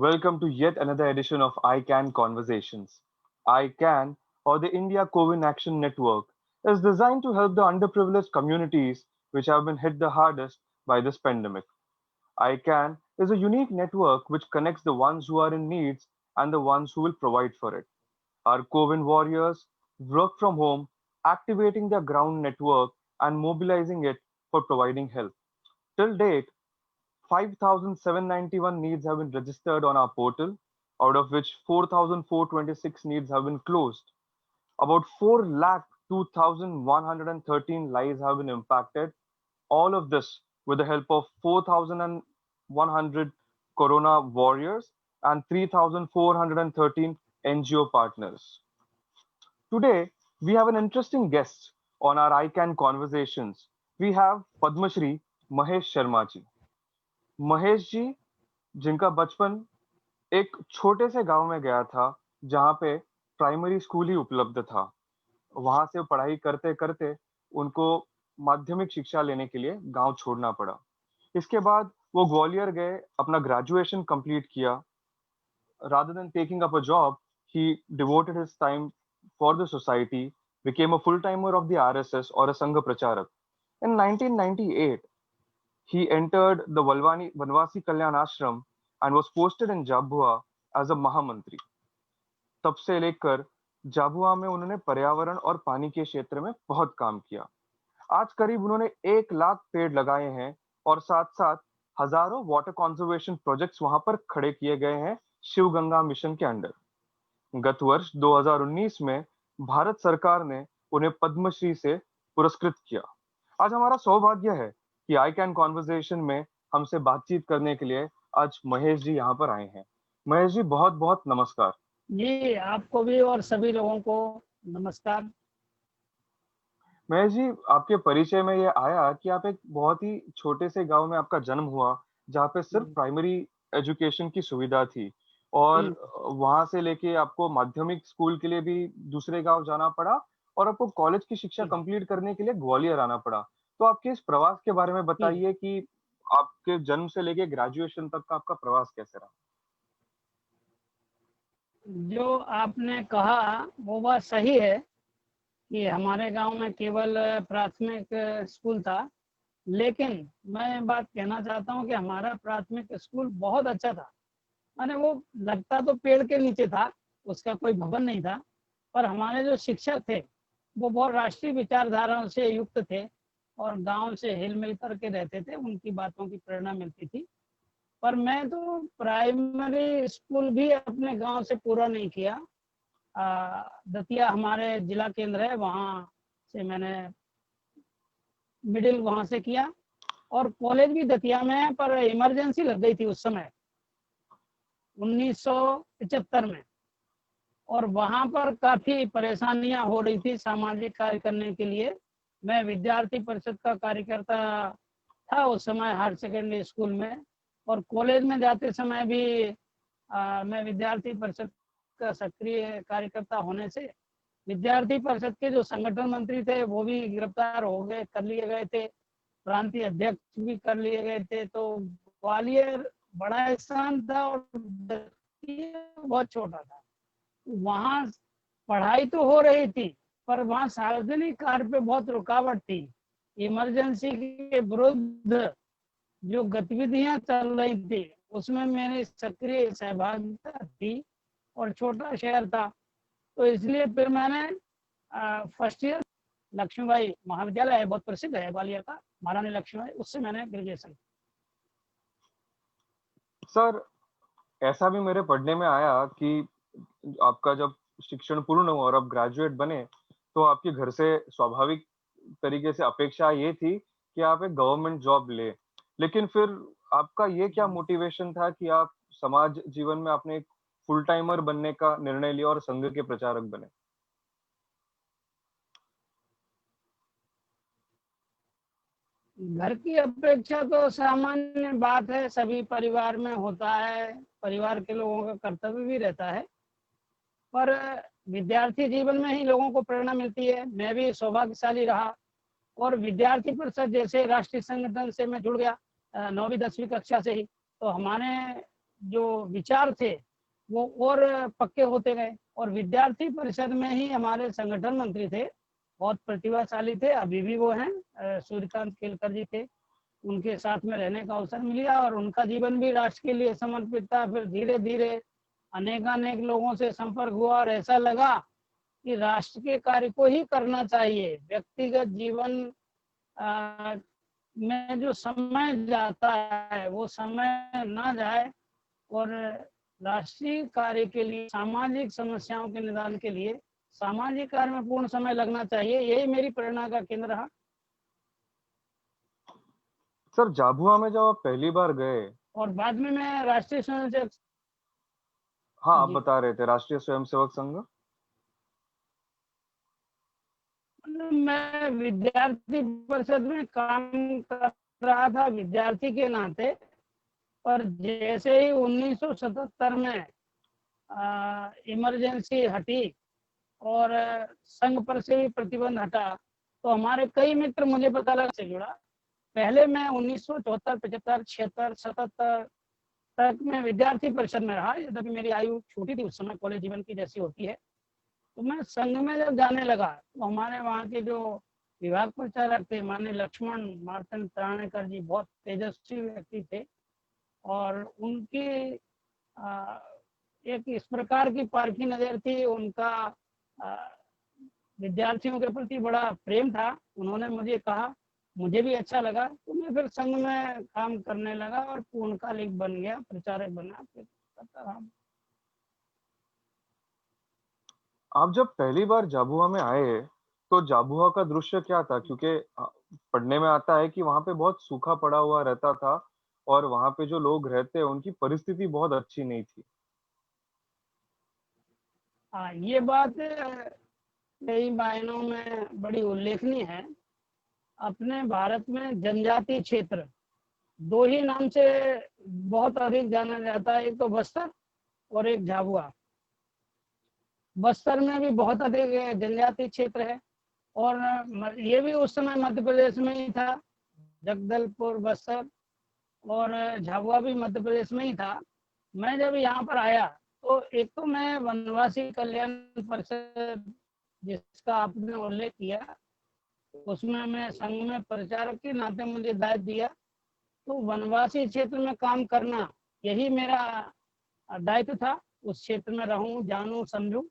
Welcome to yet another edition of ICANN Conversations. ICANN, or the India COVID Action Network, is designed to help the underprivileged communities which have been hit the hardest by this pandemic. ICANN is a unique network which connects the ones who are in needs and the ones who will provide for it. Our COVID warriors work from home, activating their ground network and mobilizing it for providing help. Till date, 5,791 needs have been registered on our portal, out of which 4,426 needs have been closed. About 4 lakh 2,113 lives have been impacted. All of this with the help of 4,100 Corona warriors and 3,413 NGO partners. Today, we have an interesting guest on our ICANN conversations. We have Padma Shri Mahesh Sharma ji. Mahesh ji, जिनका बचपन एक छोटे से गांव में गया था जहां पे प्राइमरी स्कूल ही उपलब्ध था। वहां से पढ़ाई करते करते उनको माध्यमिक शिक्षा लेने के लिए गांव छोड़ना पड़ा। इसके बाद वो ग्वालियर गए, अपना ग्रेजुएशन कंप्लीट किया। rather than taking up a job, he devoted his time for the society, became a full-timer of the RSS or a Sangha Pracharak. In 1998, he entered the Vanvasi Kalyan Ashram and was posted in Jabua as a Mahamantri. तब से लेकर जाबुआ में उन्होंने पर्यावरण और पानी के क्षेत्र में बहुत काम किया। आज करीब उन्होंने 1 लाख पेड़ लगाए हैं और साथ साथ हजारों वाटर कंजर्वेशन प्रोजेक्ट्स वहां पर खड़े किए गए हैं शिव गंगा मिशन के अंडर। गत वर्ष 2019 में भारत सरकार ने उन्हें पद्मश्री से पुरस्कृत किया। आज हमारा सौभाग्य है कि ICANN कॉन्वर्सेशन में हमसे बातचीत करने के लिए आज महेश जी यहाँ पर आए हैं। महेश जी, बहुत बहुत नमस्कार। जी, आपको भी और सभी लोगों को नमस्कार। महेश जी, आपके परिचय में ये आया कि आप एक बहुत ही छोटे से गांव में आपका जन्म हुआ, जहाँ पे सिर्फ प्राइमरी एजुकेशन की सुविधा थी और वहां से लेके आपको माध्यमिक स्कूल के लिए भी दूसरे गांव जाना पड़ा और आपको कॉलेज की शिक्षा कंप्लीट करने के लिए ग्वालियर आना पड़ा। तो आपके इस प्रवास के बारे में बताइए कि आपके जन्म से लेके ग्रेजुएशन तक का आपका प्रवास कैसे रहा। जो आपने कहा वो बात सही है कि हमारे गांव में केवल प्राथमिक स्कूल था, लेकिन मैं बात कहना चाहता हूं कि हमारा प्राथमिक स्कूल बहुत अच्छा था। माने वो लगता तो पेड़ के नीचे था, उसका कोई भवन नहीं था, पर हमारे जो शिक्षक थे वो बहुत राष्ट्रीय विचारधाराओं से युक्त थे और गांव से हिल मिल करके रहते थे, उनकी बातों की प्रेरणा मिलती थी। पर मैं तो प्राइमरी स्कूल भी अपने गांव से पूरा नहीं किया। दतिया हमारे जिला केंद्र है, वहाँ से मैंने मिडिल वहाँ से किया और कॉलेज भी दतिया में है, पर इमरजेंसी लग गई थी उस समय 1975 में, और वहाँ पर काफी परेशानियां हो रही थी सामाजिक कार्य करने के लिए। मैं विद्यार्थी परिषद का कार्यकर्ता था उस समय हायर सेकेंडरी स्कूल में, और कॉलेज में जाते समय भी मैं विद्यार्थी परिषद का सक्रिय कार्यकर्ता होने से विद्यार्थी परिषद के जो संगठन मंत्री थे वो भी गिरफ्तार कर लिए गए थे, प्रांतीय अध्यक्ष भी कर लिए गए थे। तो ग्वालियर बड़ा स्थान था और बहुत छोटा था। वहाँ पढ़ाई तो हो रही थी, पर वहाँ सार्वजनिक कार्य पे बहुत रुकावट थी। इमरजेंसी के विरुद्ध जो गतिविधियां चल रही थी उसमें मेरी सक्रिय सहभागिता थी और छोटा शहर था, तो इसलिए फिर मैंने फर्स्ट ईयर लक्ष्मीबाई महाविद्यालय है, बहुत प्रसिद्ध है ग्वालियर का, महारानी लक्ष्मीबाई, उससे मैंने ग्रेजुएशन। सर, ऐसा भी मेरे पढ़ने में आया कि आपका जब शिक्षण पूर्ण हुआ और आप ग्रेजुएट बने तो आपके घर से स्वाभाविक तरीके से अपेक्षा ये थी कि आप एक गवर्नमेंट जॉब ले, लेकिन फिर आपका ये क्या मोटिवेशन था कि आप समाज जीवन में आपने एक फुल टाइमर बनने का निर्णय लिया और संघ के प्रचारक बने? घर की अपेक्षा तो सामान्य बात है, सभी परिवार में होता है, परिवार के लोगों का कर्तव्य भी रहता है, पर विद्यार्थी जीवन में ही लोगों को प्रेरणा मिलती है। मैं भी सौभाग्यशाली रहा और विद्यार्थी परिषद जैसे राष्ट्रीय संगठन से मैं जुड़ गया 9वीं 10वीं कक्षा से ही। तो हमारे जो विचार थे वो और पक्के होते गए। और विद्यार्थी परिषद में ही हमारे संगठन मंत्री थे, बहुत प्रतिभाशाली थे, अभी भी वो हैं, सूर्यकांत केलकर जी थे। उनके साथ में रहने का अवसर मिला और उनका जीवन भी राष्ट्र के लिए समर्पित था। फिर धीरे धीरे अनेकानेक लोगों से संपर्क हुआ और ऐसा लगा कि राष्ट्र के कार्य को ही करना चाहिए। व्यक्तिगत जीवन में जो समय जाता है वो समय ना जाए और राष्ट्रीय कार्य के लिए, सामाजिक समस्याओं के निदान के लिए सामाजिक कार्य में पूर्ण समय लगना चाहिए। यही मेरी प्रेरणा का केंद्र रहा। सर, झाबुआ में जब आप पहली बार गए, और बाद में मैं राष्ट्रीय स्वयंसेवक, हाँ, आप जी, बता रहे थे राष्ट्रीय स्वयंसेवक संघ। मैं विद्यार्थी परिषद में काम कर रहा था विद्यार्थी के नाते। पर जैसे ही 1977 में इमरजेंसी हटी और संघ पर से भी प्रतिबंध हटा, तो हमारे कई मित्र, मुझे पता लगा, से जुड़ा। पहले मैं 1974, 75, 76, 77 तक मैं विद्यार्थी परिषद में रहा, यद्यपि मेरी आयु छोटी थी उस समय, कॉलेज जीवन की जैसी होती है। तो मैं संघ में जब जाने लगा तो हमारे वहाँ के जो विभाग प्रचारक थे, माननीय लक्ष्मण मार्तन त्राणेकर जी, बहुत तेजस्वी व्यक्ति थे। और उनकी एक इस प्रकार की पारखी नजर थी, उनका विद्यार्थियों के प्रति बड़ा प्रेम था। उन्होंने मुझे कहा, मुझे भी अच्छा लगा, तो मैं फिर संघ में काम करने लगा और पूर्णकालिक बन गया, प्रचारक बना, फिर करता रहा। आप जब पहली बार झाबुआ में आए तो झाबुआ का दृश्य क्या था? क्योंकि पढ़ने में आता है कि वहां पे बहुत सूखा पड़ा हुआ रहता था और वहां पे जो लोग रहते हैं उनकी परिस्थिति बहुत अच्छी नहीं थी। हाँ, ये बात कई मायनों में बड़ी उल्लेखनीय है। अपने भारत में जनजातीय क्षेत्र दो ही नाम से बहुत अधिक जाना जाता है, एक तो बस्तर और एक झाबुआ। बस्तर में भी बहुत अधिक जनजातीय क्षेत्र है और ये भी उस समय मध्य प्रदेश में ही था, जगदलपुर, बस्तर, और झाबुआ भी मध्य प्रदेश में ही था। मैं जब यहाँ पर आया तो एक तो मैं वनवासी कल्याण परिषद, जिसका आपने उल्लेख किया, उसमें मैं संघ में प्रचारक के नाते मुझे दायित्व दिया। तो वनवासी क्षेत्र में काम करना यही मेरा दायित्व था। उस क्षेत्र में रहूं, जानूं, समझूं।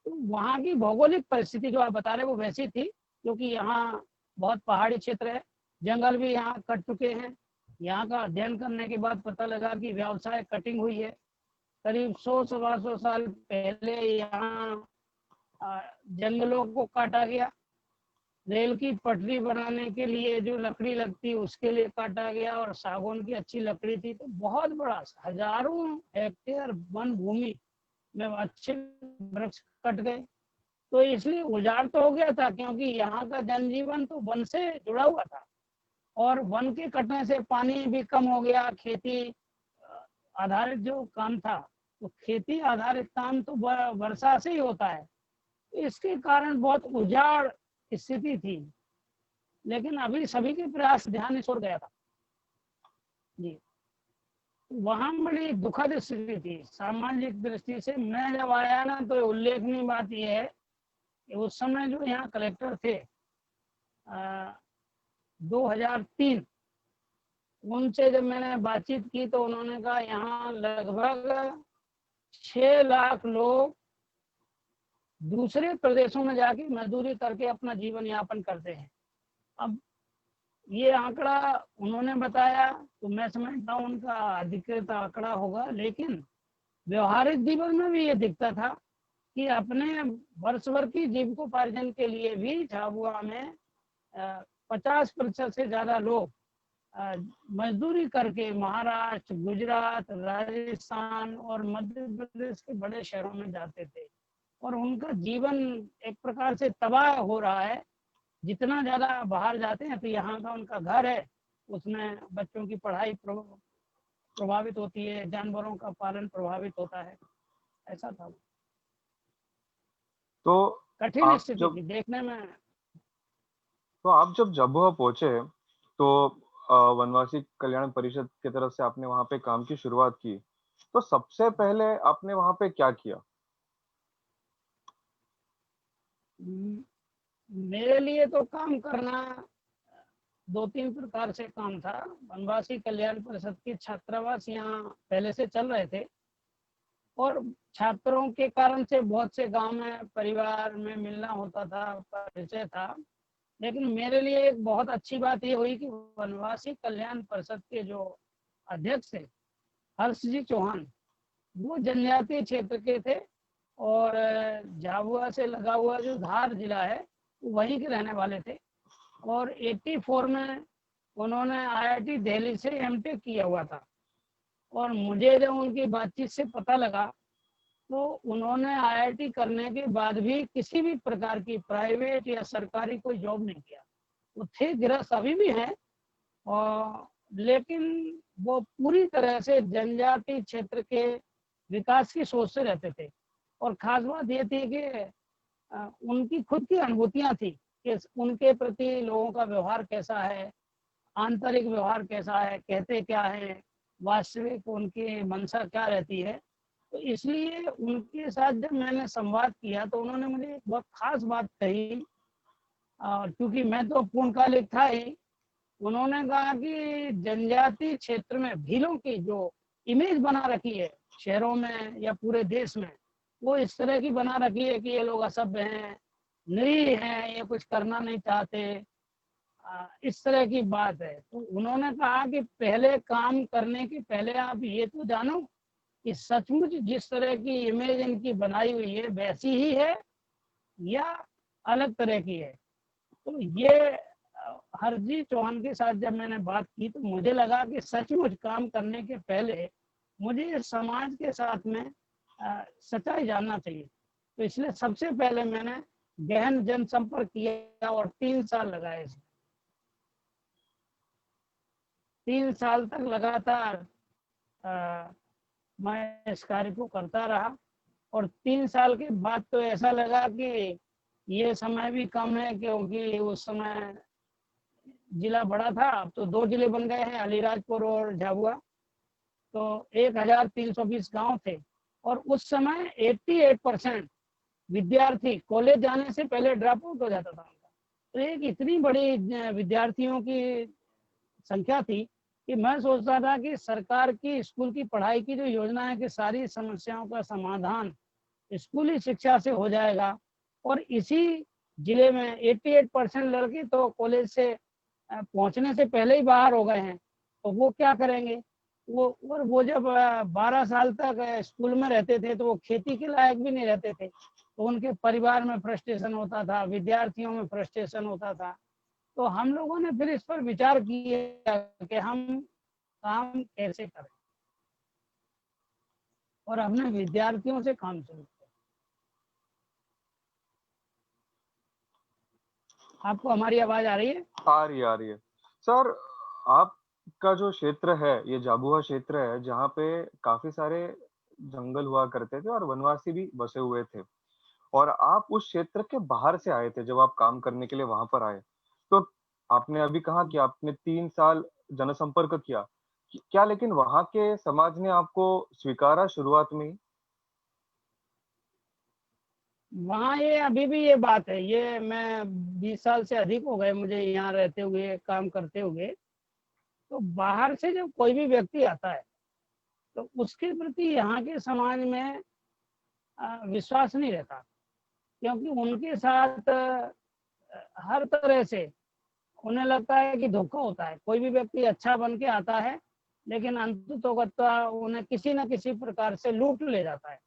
तो वहाँ की भौगोलिक परिस्थिति जो आप बता रहे वो वैसी थी, क्योंकि यहाँ बहुत पहाड़ी क्षेत्र है, जंगल भी यहाँ कट चुके हैं। यहाँ का अध्ययन करने के बाद पता लगा कि व्यवसाय कटिंग हुई है। करीब 100-125 साल पहले यहाँ जंगलों को काटा गया। रेल की पटरी बनाने के लिए जो लकड़ी लगती उसके लिए काटा गया, और सागौन की अच्छी लकड़ी थी। तो बहुत बड़ा, हजारों हेक्टेयर वन भूमि में अच्छे वृक्ष कट गए। तो इसलिए उजाड़ तो हो गया था, क्योंकि यहाँ का जनजीवन तो वन से जुड़ा हुआ था, और वन के कटने से पानी भी कम हो गया। खेती आधारित जो काम था, तो खेती आधारित काम तो वर्षा से ही होता है, इसके कारण बहुत उजाड़ स्थिति थी। लेकिन अभी सभी के प्रयास, ध्यान इस ओर गया था जी। वहां बड़ी दुखद स्थिति थी सामाजिक दृष्टि से। मैं जब आया ना, तो उल्लेखनीय बात यह है कि उस समय जो यहाँ कलेक्टर थे 2003, उनसे जब मैंने बातचीत की तो उन्होंने कहा यहाँ लगभग 6 लाख लोग दूसरे प्रदेशों में जाके मजदूरी करके अपना जीवन यापन करते हैं। अब ये आंकड़ा उन्होंने बताया तो मैं समझता हूँ उनका अधिकृत आंकड़ा होगा, लेकिन व्यवहारिक जीवन में भी ये दिखता था कि अपने वर्ष भर की जीविकोपार्जन के लिए भी झाबुआ में 50% से ज्यादा लोग मजदूरी करके महाराष्ट्र, गुजरात, राजस्थान और मध्य प्रदेश के बड़े शहरों में जाते थे, और उनका जीवन एक प्रकार से तबाह हो रहा है। जितना ज्यादा बाहर जाते हैं तो यहाँ का उनका घर है, उसमें बच्चों की पढ़ाई प्रभावित होती है, जानवरों का पालन प्रभावित होता है। ऐसा था, तो कठिन आप स्थिति जब थी देखने में। तो आप जब झाबुआ पहुंचे तो वनवासी कल्याण परिषद की तरफ से आपने वहां पे काम की शुरुआत की। तो सबसे पहले आपने वहां पे क्या किया? म- मेरे लिए तो काम करना दो तीन प्रकार से काम था। वनवासी कल्याण परिषद के छात्रावास यहाँ पहले से चल रहे थे, और छात्रों के कारण से बहुत से गांव में परिवार में मिलना होता था, परिचय था। लेकिन मेरे लिए एक बहुत अच्छी बात ये हुई कि वनवासी कल्याण परिषद के जो अध्यक्ष थे, हर्ष जी चौहान, वो जनजातीय क्षेत्र के थे, और झाबुआ से लगा हुआ जो धार जिला है वहीं के रहने वाले थे। और 84 में उन्होंने आईआईटी दिल्ली से एमटेक किया हुआ था। और मुझे जब उनकी बातचीत से पता लगा, तो उन्होंने आईआईटी करने के बाद भी किसी भी प्रकार की प्राइवेट या सरकारी कोई जॉब नहीं किया। वो थे गृहस्थ, अभी भी हैं, और लेकिन वो पूरी तरह से जनजाति क्षेत्र के विकास की सोच से रहते थे। और खास बात ये थी कि उनकी खुद की अनुभूतियां थी कि उनके प्रति लोगों का व्यवहार कैसा है, आंतरिक व्यवहार कैसा है, कहते क्या है, वास्तविक उनकी मंशा क्या रहती है। तो इसलिए उनके साथ जब मैंने संवाद किया तो उन्होंने मुझे एक बहुत खास बात कही, और क्योंकि मैं तो पूर्णकालिक था ही, उन्होंने कहा कि जनजाति क्षेत्र में भीलों की जो इमेज बना रखी है शहरों में या पूरे देश में, वो इस तरह की बना रखी है कि ये लोग असभ्य हैं, निरीह हैं, ये कुछ करना नहीं चाहते, इस तरह की बात है। तो उन्होंने कहा कि पहले काम करने के पहले आप ये तो जानो कि सचमुच जिस तरह की इमेज इनकी बनाई हुई है वैसी ही है या अलग तरह की है। तो ये हरजी चौहान के साथ जब मैंने बात की तो मुझे लगा कि सचमुच काम करने के पहले मुझे समाज के साथ में सच्चाई जानना चाहिए। तो इसलिए सबसे पहले मैंने गहन जनसंपर्क किया और 3 साल लगाए इसमें। 3 साल तक लगातार मैं इस कार्य को करता रहा। और 3 साल के बाद तो ऐसा लगा कि ये समय भी कम है, क्योंकि उस समय जिला बड़ा था। अब तो 2 जिले बन गए हैं, अलीराजपुर और झाबुआ। तो 1320 गांव थे, और उस समय 88% विद्यार्थी कॉलेज जाने से पहले ड्रॉप आउट हो जाता था उनका। तो एक इतनी बड़ी विद्यार्थियों की संख्या थी कि मैं सोचता था कि सरकार की स्कूल की पढ़ाई की जो योजना है कि सारी समस्याओं का समाधान स्कूली शिक्षा से हो जाएगा। और इसी जिले में 88% लड़के तो कॉलेज से पहुंचने से पहले ही बाहर हो गए हैं। तो वो क्या करेंगे? वो जब 12 साल तक स्कूल में रहते थे तो वो खेती के लायक भी नहीं रहते थे। तो उनके परिवार में फ्रस्ट्रेशन होता था, विद्यार्थियों में फ्रस्ट्रेशन होता था। तो हम लोगों ने फिर इस पर विचार किया कि हम काम कैसे करें, और हमने विद्यार्थियों से काम शुरू किया। आपको हमारी आवाज आ रही है? आ रही है, आ रही है। सर, आपका जो क्षेत्र है, ये झाबुआ क्षेत्र है, जहाँ पे काफी सारे जंगल हुआ करते थे और वनवासी भी बसे हुए थे, और आप उस क्षेत्र के बाहर से आए थे जब आप काम करने के लिए वहां पर आए। तो आपने अभी कहा कि आपने 3 साल जनसंपर्क किया। क्या लेकिन वहां के समाज ने आपको स्वीकारा शुरुआत में ही? वहाँ ये अभी भी ये बात है, ये मैं 20 साल से अधिक हो गए मुझे यहाँ रहते हुए, काम करते हुए। तो बाहर से जब कोई भी व्यक्ति आता है तो उसके प्रति यहाँ के समाज में विश्वास नहीं रहता, क्योंकि उनके साथ हर तरह से उन्हें लगता है कि धोखा होता है। कोई भी व्यक्ति अच्छा बन के आता है, लेकिन अंततोगत्वा उन्हें किसी न किसी प्रकार से लूट ले जाता है।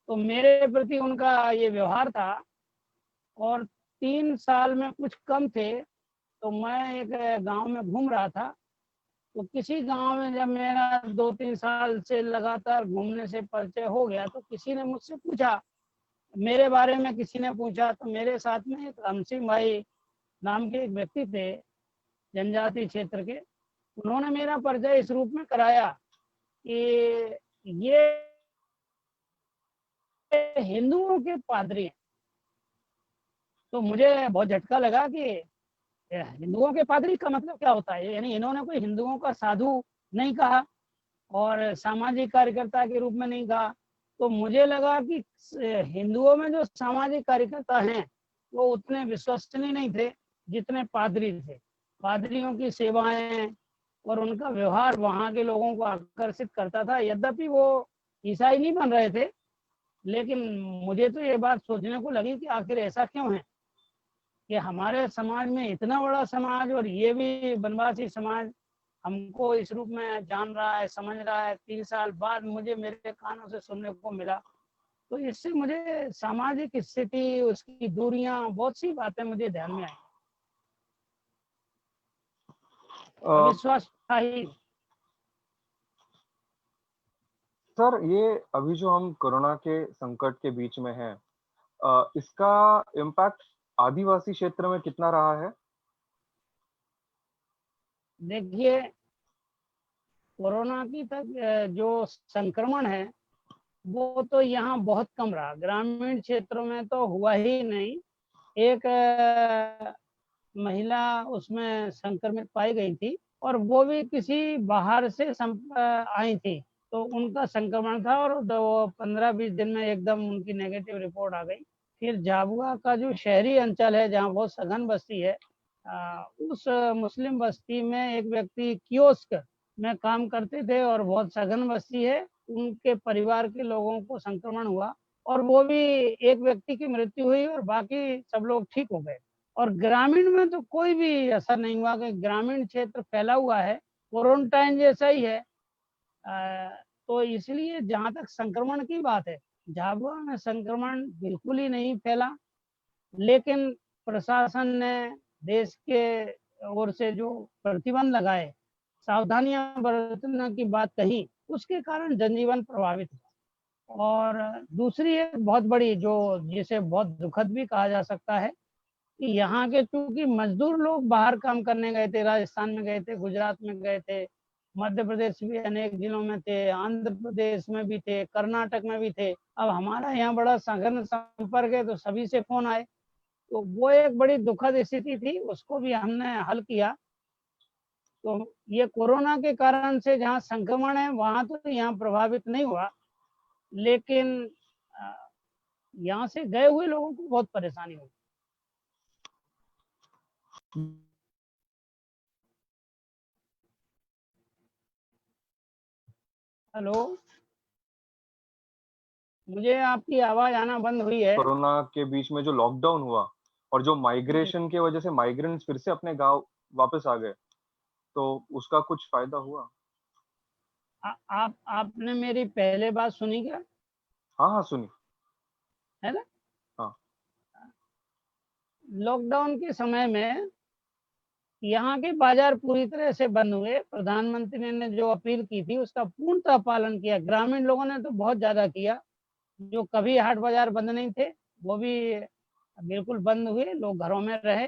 तो मेरे प्रति उनका ये व्यवहार था। और 3 साल में कुछ कम थे तो मैं एक गांव में घूम रहा था। तो किसी गांव में जब मेरा 2-3 साल से लगातार घूमने से परिचय हो गया, तो किसी ने मुझसे पूछा, मेरे बारे में किसी ने पूछा। तो मेरे साथ में एक राम सिंह भाई नाम के एक व्यक्ति थे, जनजाति क्षेत्र के। उन्होंने मेरा परिचय इस रूप में कराया कि ये हिंदुओं के पादरी हैं। तो मुझे बहुत झटका लगा कि हिंदुओं के पादरी का मतलब क्या होता है। यानी इन्होंने कोई हिंदुओं का साधु नहीं कहा, और सामाजिक कार्यकर्ता के रूप में नहीं कहा। तो मुझे लगा कि हिंदुओं में जो सामाजिक कार्यकर्ता हैं वो उतने विश्वसनीय नहीं थे जितने पादरी थे। पादरियों की सेवाएं और उनका व्यवहार वहाँ के लोगों को आकर्षित करता था। यद्यपि वो ईसाई नहीं बन रहे थे, लेकिन मुझे तो ये बात सोचने को लगी कि आखिर ऐसा क्यों है कि हमारे समाज में इतना बड़ा समाज और ये भी वनवासी समाज हमको इस रूप में जान रहा है, समझ रहा है। 30 साल बाद मुझे मेरे कानों से सुनने को मिला। तो इससे मुझे सामाजिक स्थिति, उसकी दूरियां, बहुत सी बातें मुझे ध्यान में आई। अविश्वास था ही। सर, ये अभी जो हम कोरोना के संकट के बीच में हैं, इसका इम्पैक्ट आदिवासी क्षेत्र में कितना रहा है? देखिए, कोरोना की तक जो संक्रमण है वो तो यहाँ बहुत कम रहा। ग्रामीण क्षेत्रों में तो हुआ ही नहीं। एक महिला उसमें संक्रमित पाई गई थी और वो भी किसी बाहर से आई थी, तो उनका संक्रमण था और 15-20 दिन में एकदम उनकी नेगेटिव रिपोर्ट आ गई। फिर झाबुआ का जो शहरी अंचल है जहाँ बहुत सघन बस्ती है, उस मुस्लिम बस्ती में एक व्यक्ति कियोस्क में काम करते थे और बहुत सघन बस्ती है, उनके परिवार के लोगों को संक्रमण हुआ और वो भी एक व्यक्ति की मृत्यु हुई और बाकी सब लोग ठीक हो गए। और ग्रामीण में तो कोई भी असर नहीं हुआ कि ग्रामीण क्षेत्र फैला हुआ है, क्वारंटाइन जैसा ही है। तो इसलिए जहाँ तक संक्रमण की बात है, झाबुआ में संक्रमण बिल्कुल ही नहीं फैला। लेकिन प्रशासन ने देश के ओर से जो प्रतिबंध लगाए, सावधानियां बरतने की बात कही, उसके कारण जनजीवन प्रभावित हुआ। और दूसरी एक बहुत बड़ी, जो जिसे बहुत दुखद भी कहा जा सकता है, कि यहाँ के चूंकि मजदूर लोग बाहर काम करने गए थे, राजस्थान में गए थे, गुजरात में गए थे, मध्य प्रदेश भी अनेक जिलों में थे, आंध्र प्रदेश में भी थे, कर्नाटक में भी थे। अब हमारा यहाँ बड़ा सघन संपर्क है तो सभी से फोन आए, तो वो एक बड़ी दुखद स्थिति थी, उसको भी हमने हल किया। तो ये कोरोना के कारण से जहाँ संक्रमण है वहां तो यहाँ प्रभावित नहीं हुआ, लेकिन यहाँ से गए हुए लोगों को बहुत परेशानी हुई। हेलो, मुझे आपकी आवाज आना बंद हुई है। कोरोना के बीच में जो लॉकडाउन हुआ और जो माइग्रेशन की वजह से माइग्रेंट्स फिर से अपने गांव वापस आ गए, तो उसका कुछ फायदा हुआ? आपने मेरी पहले बात सुनी क्या? हाँ हाँ, सुनी। है ना? हाँ। लॉकडाउन के समय में यहाँ के बाजार पूरी तरह से बंद हुए। प्रधानमंत्री ने जो अपील की थी उसका पूर्णतः पालन किया। ग्रामीण लोगों ने तो बहुत ज्यादा किया। जो कभी हाट बाजार बंद नहीं थे वो भी बिल्कुल बंद हुए, लोग घरों में रहे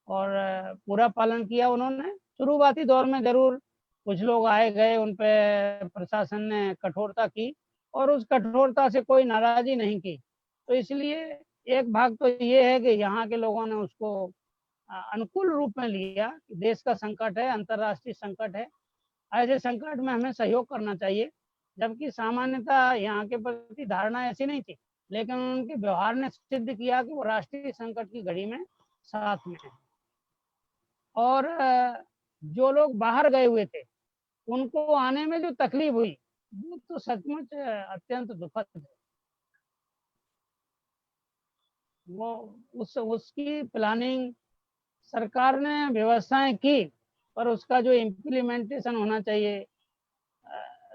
और पूरा पालन किया उन्होंने। शुरुआती दौर में जरूर कुछ लोग आए गए, उन पे प्रशासन ने कठोरता की और उस कठोरता से कोई नाराजगी नहीं की। तो इसलिए एक भाग तो ये है कि यहाँ के लोगों ने उसको अनुकूल रूप में लिया कि देश का संकट है, अंतर्राष्ट्रीय संकट है, ऐसे संकट में हमें सहयोग करना चाहिए। जबकि सामान्यतः यहाँ के प्रति धारणा ऐसी नहीं थी, लेकिन उनके व्यवहार ने सिद्ध किया कि वो राष्ट्रीय संकट की घड़ी में साथ में है। और जो लोग बाहर गए हुए थे उनको आने में जो तकलीफ हुई वो तो सचमुच अत्यंत दुखद है। वो उसकी प्लानिंग सरकार ने व्यवस्थाएं की, पर उसका जो इम्प्लीमेंटेशन होना चाहिए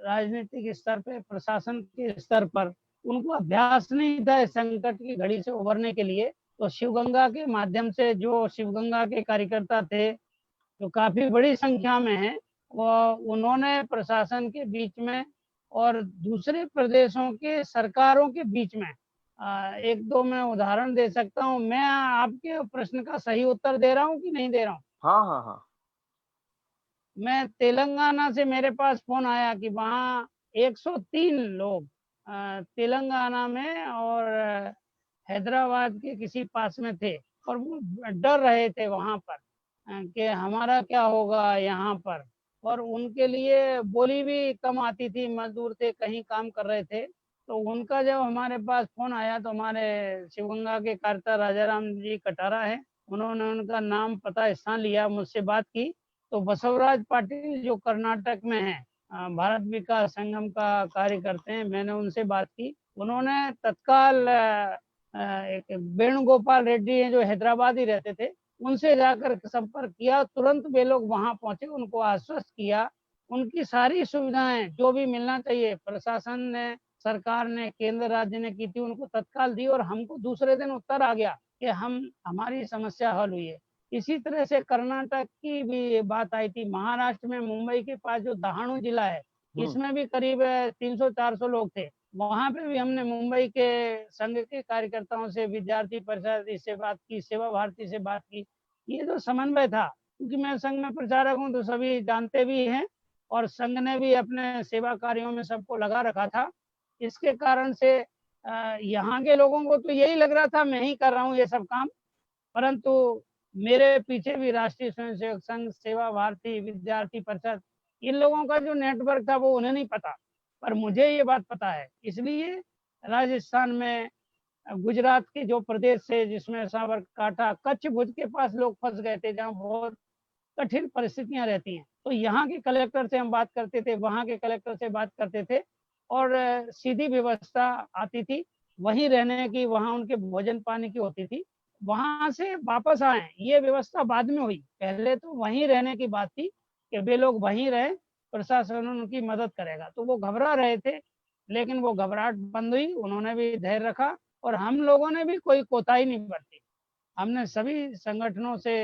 राजनीतिक स्तर पे, प्रशासन के स्तर पर, उनको अभ्यास नहीं था इस संकट की घड़ी से उभरने के लिए। तो शिवगंगा के माध्यम से जो शिवगंगा के कार्यकर्ता थे, जो काफी बड़ी संख्या में है, वो उन्होंने प्रशासन के बीच में और दूसरे प्रदेशों के सरकारों के बीच में, एक दो मैं उदाहरण दे सकता हूँ। मैं आपके प्रश्न का सही उत्तर दे रहा हूँ कि नहीं दे रहा हूँ? हाँ हाँ हाँ। मैं तेलंगाना से, मेरे पास फोन आया कि वहाँ 103 लोग तेलंगाना में और हैदराबाद के किसी पास में थे और वो डर रहे थे वहां पर कि हमारा क्या होगा यहाँ पर। और उनके लिए बोली भी कम आती थी, मजदूर थे, कहीं काम कर रहे थे। तो उनका जब हमारे पास फ़ोन आया तो हमारे शिवगंगा के कार्यकर्ता राजाराम जी कटारा हैं, उन्होंने उनका नाम, पता, स्थान लिया, मुझसे बात की। तो बसवराज पाटिल जो कर्नाटक में हैं, भारत विकास संगम का कार्य करते हैं, मैंने उनसे बात की। उन्होंने तत्काल एक वेणुगोपाल रेड्डी हैं जो हैदराबाद ही रहते थे, उनसे जाकर संपर्क किया। तुरंत वे लोग वहाँ पहुँचे, उनको आश्वस्त किया। उनकी सारी सुविधाएँ जो भी मिलना चाहिए प्रशासन ने, सरकार ने, केंद्र राज्य ने की थी, उनको तत्काल दी और हमको दूसरे दिन उत्तर आ गया कि हमारी समस्या हल हुई है। इसी तरह से कर्नाटक की भी बात आई थी। महाराष्ट्र में मुंबई के पास जो दहाणु जिला है, इसमें भी करीब 300-400 लोग थे। वहाँ पे भी हमने मुंबई के संघ के कार्यकर्ताओं से, विद्यार्थी परिषद से बात की, सेवा भारती से बात की। ये जो समन्वय था, क्योंकि मैं संघ में प्रचारक हूँ तो सभी जानते भी हैं और संघ ने भी अपने सेवा कार्यों में सबको लगा रखा था। इसके कारण से यहाँ के लोगों को तो यही लग रहा था मैं ही कर रहा हूँ ये सब काम, परंतु मेरे पीछे भी राष्ट्रीय स्वयंसेवक संघ, सेवा भारती, विद्यार्थी परिषद, इन लोगों का जो नेटवर्क था वो उन्हें नहीं पता, पर मुझे ये बात पता है। इसलिए राजस्थान में, गुजरात के जो प्रदेश से, जिसमें साबरकांठा, कच्छ, भुज के पास लोग फंस गए थे, जहाँ बहुत कठिन परिस्थितियां रहती हैं, तो यहाँ के कलेक्टर से हम बात करते थे, वहाँ के कलेक्टर से बात करते थे और सीधी व्यवस्था आती थी वहीं रहने की, वहाँ उनके भोजन पानी की होती थी। वहाँ से वापस आए ये व्यवस्था बाद में हुई, पहले तो वहीं रहने की बात थी कि वे लोग वहीं रहे, प्रशासन उनकी मदद करेगा। तो वो घबरा रहे थे, लेकिन वो घबराहट बंद हुई, उन्होंने भी धैर्य रखा और हम लोगों ने भी कोई कोताही नहीं बरती। हमने सभी संगठनों से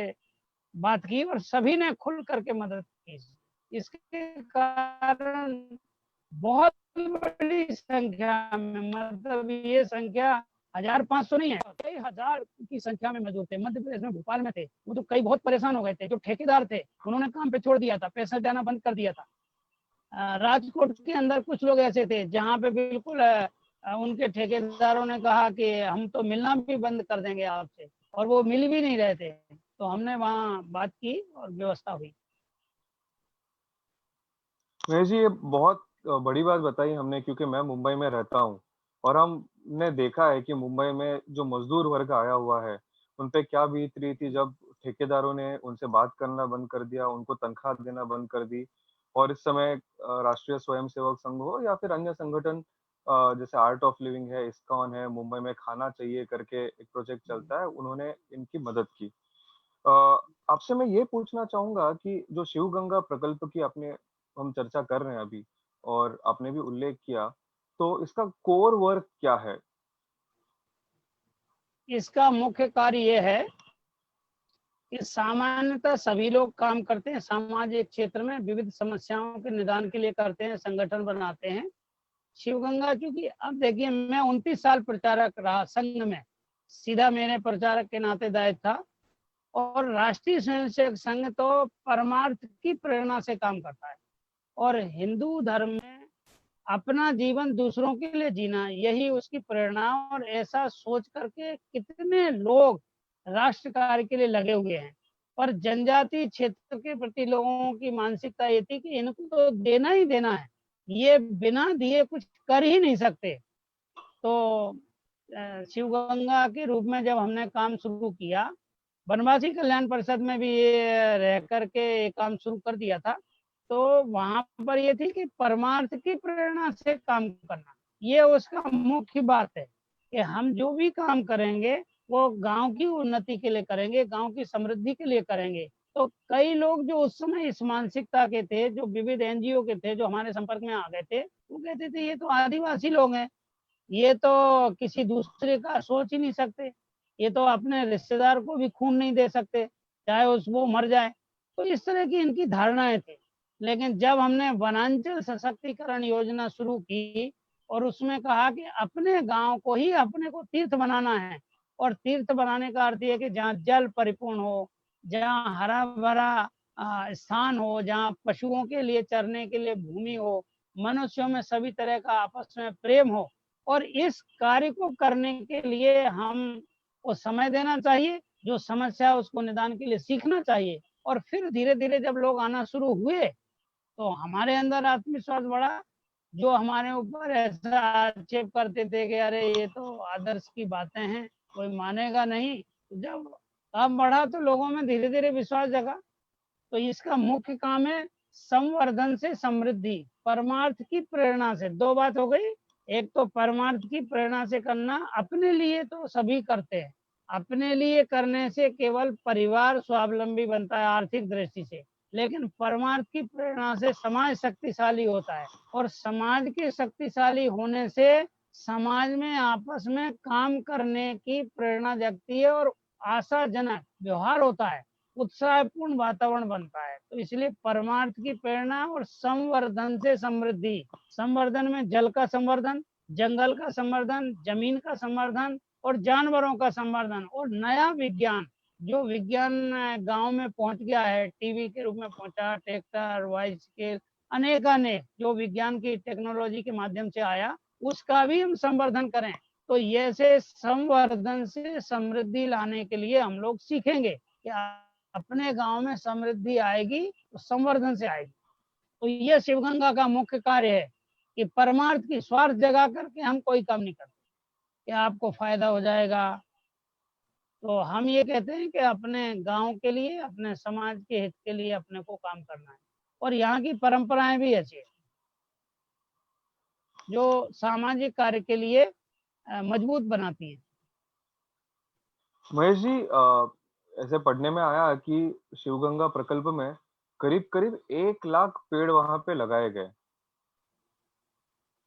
बात की और सभी ने खुल करके मदद की। इसके कारण बहुत बड़ी संख्या में, मतलब ये संख्या 1500 नहीं है, कई हजार की संख्या में मजदूर थे। मध्य प्रदेश में, भोपाल में थे, वो तो कई बहुत परेशान हो गए थे। जो ठेकेदार थे उन्होंने काम पे छोड़ दिया था, पैसा देना बंद कर दिया था। राजकोट के अंदर कुछ लोग ऐसे थे जहाँ पे बिल्कुल उनके ठेकेदारों ने कहा कि हम तो मिलना भी बंद कर देंगे आपसे, और वो मिल भी नहीं रहे थे। तो हमने वहाँ बात की और व्यवस्था हुई। महेश जी, ये बहुत बड़ी बात बताई हमने, क्योंकि मैं मुंबई में रहता हूँ और हमने देखा है कि मुंबई में जो मजदूर वर्ग आया हुआ है उन पे क्या बीत रही थी जब ठेकेदारों ने उनसे बात करना बंद कर दिया, उनको तनख्वाह देना बंद कर दी। और इस समय राष्ट्रीय स्वयंसेवक संघ हो या फिर अन्य संगठन, जैसे आर्ट ऑफ लिविंग है, इस्कॉन है, मुंबई में खाना चाहिए करके एक प्रोजेक्ट चलता है, उन्होंने इनकी मदद की। अ, आपसे मैं ये पूछना चाहूंगा कि जो शिव गंगा प्रकल्प की आपने हम चर्चा कर रहे हैं अभी और आपने भी उल्लेख किया, तो इसका कोर वर्क क्या है? इसका मुख्य कार्य ये है कि सामान्यतः सभी लोग काम करते हैं, सामाजिक क्षेत्र में विविध समस्याओं के निदान के लिए करते हैं, संगठन बनाते हैं। शिवगंगा, क्योंकि अब देखिए मैं 29 साल प्रचारक रहा संघ में, सीधा मेरे प्रचारक के नाते दायित्व था। और राष्ट्रीय स्वयंसेवक संघ तो परमार्थ की प्रेरणा से काम करता है और हिंदू धर्म में अपना जीवन दूसरों के लिए जीना, यही उसकी प्रेरणा। और ऐसा सोच करके कितने लोग राष्ट्र कार्य के लिए लगे हुए हैं। और जनजाति क्षेत्र के प्रति लोगों की मानसिकता ये थी कि इनको तो देना ही देना है, ये बिना दिए कुछ कर ही नहीं सकते। तो शिवगंगा के रूप में जब हमने काम शुरू किया, वनवासी कल्याण परिषद में भी ये रह करके ये काम शुरू कर दिया था। तो वहां पर ये थी कि परमार्थ की प्रेरणा से काम करना, ये उसका मुख्य बात है कि हम जो भी काम करेंगे वो गांव की उन्नति के लिए करेंगे, गांव की समृद्धि के लिए करेंगे। तो कई लोग जो उस समय इस मानसिकता के थे, जो विविध एनजीओ के थे, जो हमारे संपर्क में आ गए थे, वो कहते थे ये तो आदिवासी लोग हैं, ये तो किसी दूसरे का सोच ही नहीं सकते, ये तो अपने रिश्तेदार को भी खून नहीं दे सकते, चाहे उस वो मर जाए। तो इस तरह की इनकी धारणाएं थी। लेकिन जब हमने वनांचल सशक्तिकरण योजना शुरू की और उसमें कहा कि अपने गांव को ही अपने को तीर्थ बनाना है, और तीर्थ बनाने का अर्थ ये कि जहाँ जल परिपूर्ण हो, जहाँ हरा भरा स्थान हो, जहाँ पशुओं के लिए चरने के लिए भूमि हो, मनुष्यों में सभी तरह का आपस में प्रेम हो, और इस कार्य को करने के लिए हम को समय देना चाहिए, जो समस्या उसको निदान के लिए सीखना चाहिए। और फिर धीरे धीरे जब लोग आना शुरू हुए तो हमारे अंदर आत्मविश्वास बढ़ा। जो हमारे ऊपर ऐसा आक्षेप करते थे कि अरे ये तो आदर्श की बातें हैं, कोई मानेगा नहीं, तो जब काम बढ़ा तो लोगों में धीरे धीरे विश्वास जगा। तो इसका मुख्य काम है संवर्धन से समृद्धि, परमार्थ की प्रेरणा से। दो बात हो गई, एक तो परमार्थ की प्रेरणा से करना, अपने लिए तो सभी करते हैं, अपने लिए करने से केवल परिवार स्वावलंबी बनता है आर्थिक दृष्टि से, लेकिन परमार्थ की प्रेरणा से समाज शक्तिशाली होता है, और समाज के शक्तिशाली होने से समाज में आपस में काम करने की प्रेरणा जगती है और आशाजनक व्यवहार होता है, उत्साहपूर्ण वातावरण बनता है। तो इसलिए परमार्थ की प्रेरणा और संवर्धन से समृद्धि। संवर्धन में जल का संवर्धन, जंगल का संवर्धन, जमीन का संवर्धन और जानवरों का संवर्धन, और नया विज्ञान, जो विज्ञान गांव में पहुंच गया है, टीवी के रूप में पहुंचा, ट्रैक्टर, वाइस स्केल, अनेक जो विज्ञान की टेक्नोलॉजी के माध्यम से आया, उसका भी हम संवर्धन करें। तो ये से संवर्धन से समृद्धि लाने के लिए हम लोग सीखेंगे कि अपने गांव में समृद्धि आएगी तो संवर्धन से आएगी। तो ये शिवगंगा का मुख्य कार्य है कि परमार्थ की स्वार्थ जगा करके हम कोई काम नहीं करते कि आपको फायदा हो जाएगा। तो हम ये कहते हैं कि अपने गांव के लिए, अपने समाज के हित के लिए अपने को काम करना है, और यहाँ की परंपराएं भी ऐसी है जो सामाजिक कार्य के लिए मजबूत बनाती हैं। महेश जी, ऐसे पढ़ने में आया कि शिवगंगा प्रकल्प में करीब करीब 1 लाख पेड़ वहां पे लगाए गए।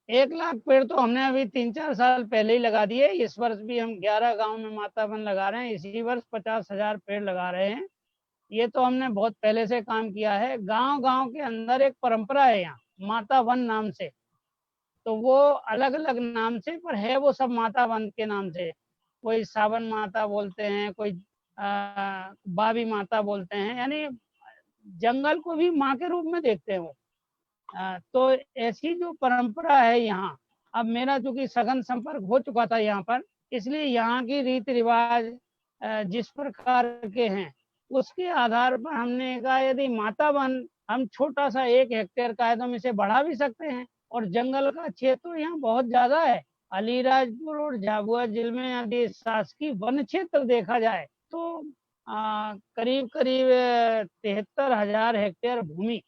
1 लाख पेड़ तो हमने अभी 3-4 साल पहले ही लगा दिए। इस वर्ष भी हम 11 गांव में माता वन लगा रहे हैं। इसी वर्ष 50,000 पेड़ लगा रहे हैं। ये तो हमने बहुत पहले से काम किया है। गांव गांव के अंदर एक परंपरा है यहाँ माता वन नाम से, तो वो अलग अलग नाम से पर है, वो सब माता वन के नाम से। कोई सावन माता बोलते हैं, कोई बाबी माता बोलते हैं, यानी जंगल को भी माँ के रूप में देखते हैं वो। तो ऐसी जो परंपरा है यहाँ, अब मेरा चूंकि सघन संपर्क हो चुका था यहाँ पर, इसलिए यहाँ की रीति रिवाज जिस प्रकार के हैं उसके आधार पर हमने कहा यदि माता वन हम छोटा सा 1 हेक्टेयर का है तो हम इसे बढ़ा भी सकते हैं। और जंगल का क्षेत्र यहाँ बहुत ज्यादा है। अलीराजपुर और झाबुआ जिले में यदि शासकीय वन क्षेत्र देखा जाए तो करीब करीब 73,000 हेक्टेयर भूमि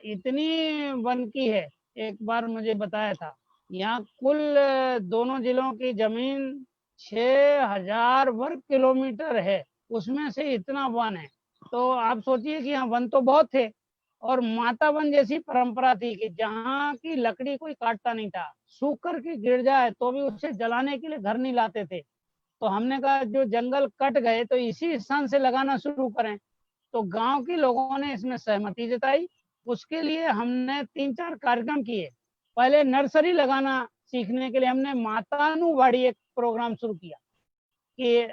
इतनी वन की है। एक बार मुझे बताया था यहाँ कुल दोनों जिलों की जमीन 6,000 वर्ग किलोमीटर है, उसमें से इतना वन है। तो आप सोचिए कि यहाँ वन तो बहुत थे, और माता वन जैसी परंपरा थी कि जहाँ की लकड़ी कोई काटता नहीं था, सूख कर के गिर जाए तो भी उसे जलाने के लिए घर नहीं लाते थे। तो हमने कहा जो जंगल कट गए तो इसी स्थान से लगाना शुरू करें। तो गांव के लोगों ने इसमें सहमति जताई। उसके लिए हमने 3-4 कार्यक्रम किए। पहले नर्सरी लगाना सीखने के लिए हमने मातानुवाड़ी एक प्रोग्राम शुरू किया कि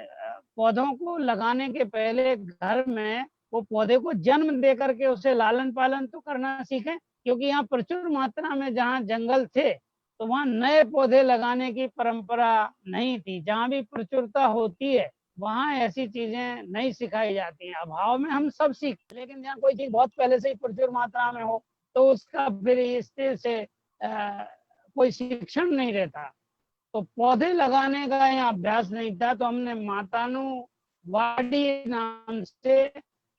पौधों को लगाने के पहले घर में वो पौधे को जन्म दे करके उसे लालन पालन तो करना सीखें, क्योंकि यहाँ प्रचुर मात्रा में जहाँ जंगल थे तो वहाँ नए पौधे लगाने की परंपरा नहीं थी। जहाँ भी प्रचुरता होती है वहाँ ऐसी चीजें नहीं सिखाई जाती हैं। अभाव में हम सब सीख, लेकिन जहाँ कोई चीज बहुत पहले से ही प्रचुर मात्रा में हो तो उसका फिर इस से कोई शिक्षण नहीं रहता। तो पौधे लगाने का यहाँ अभ्यास नहीं था, तो हमने मातानुवाड़ी नाम से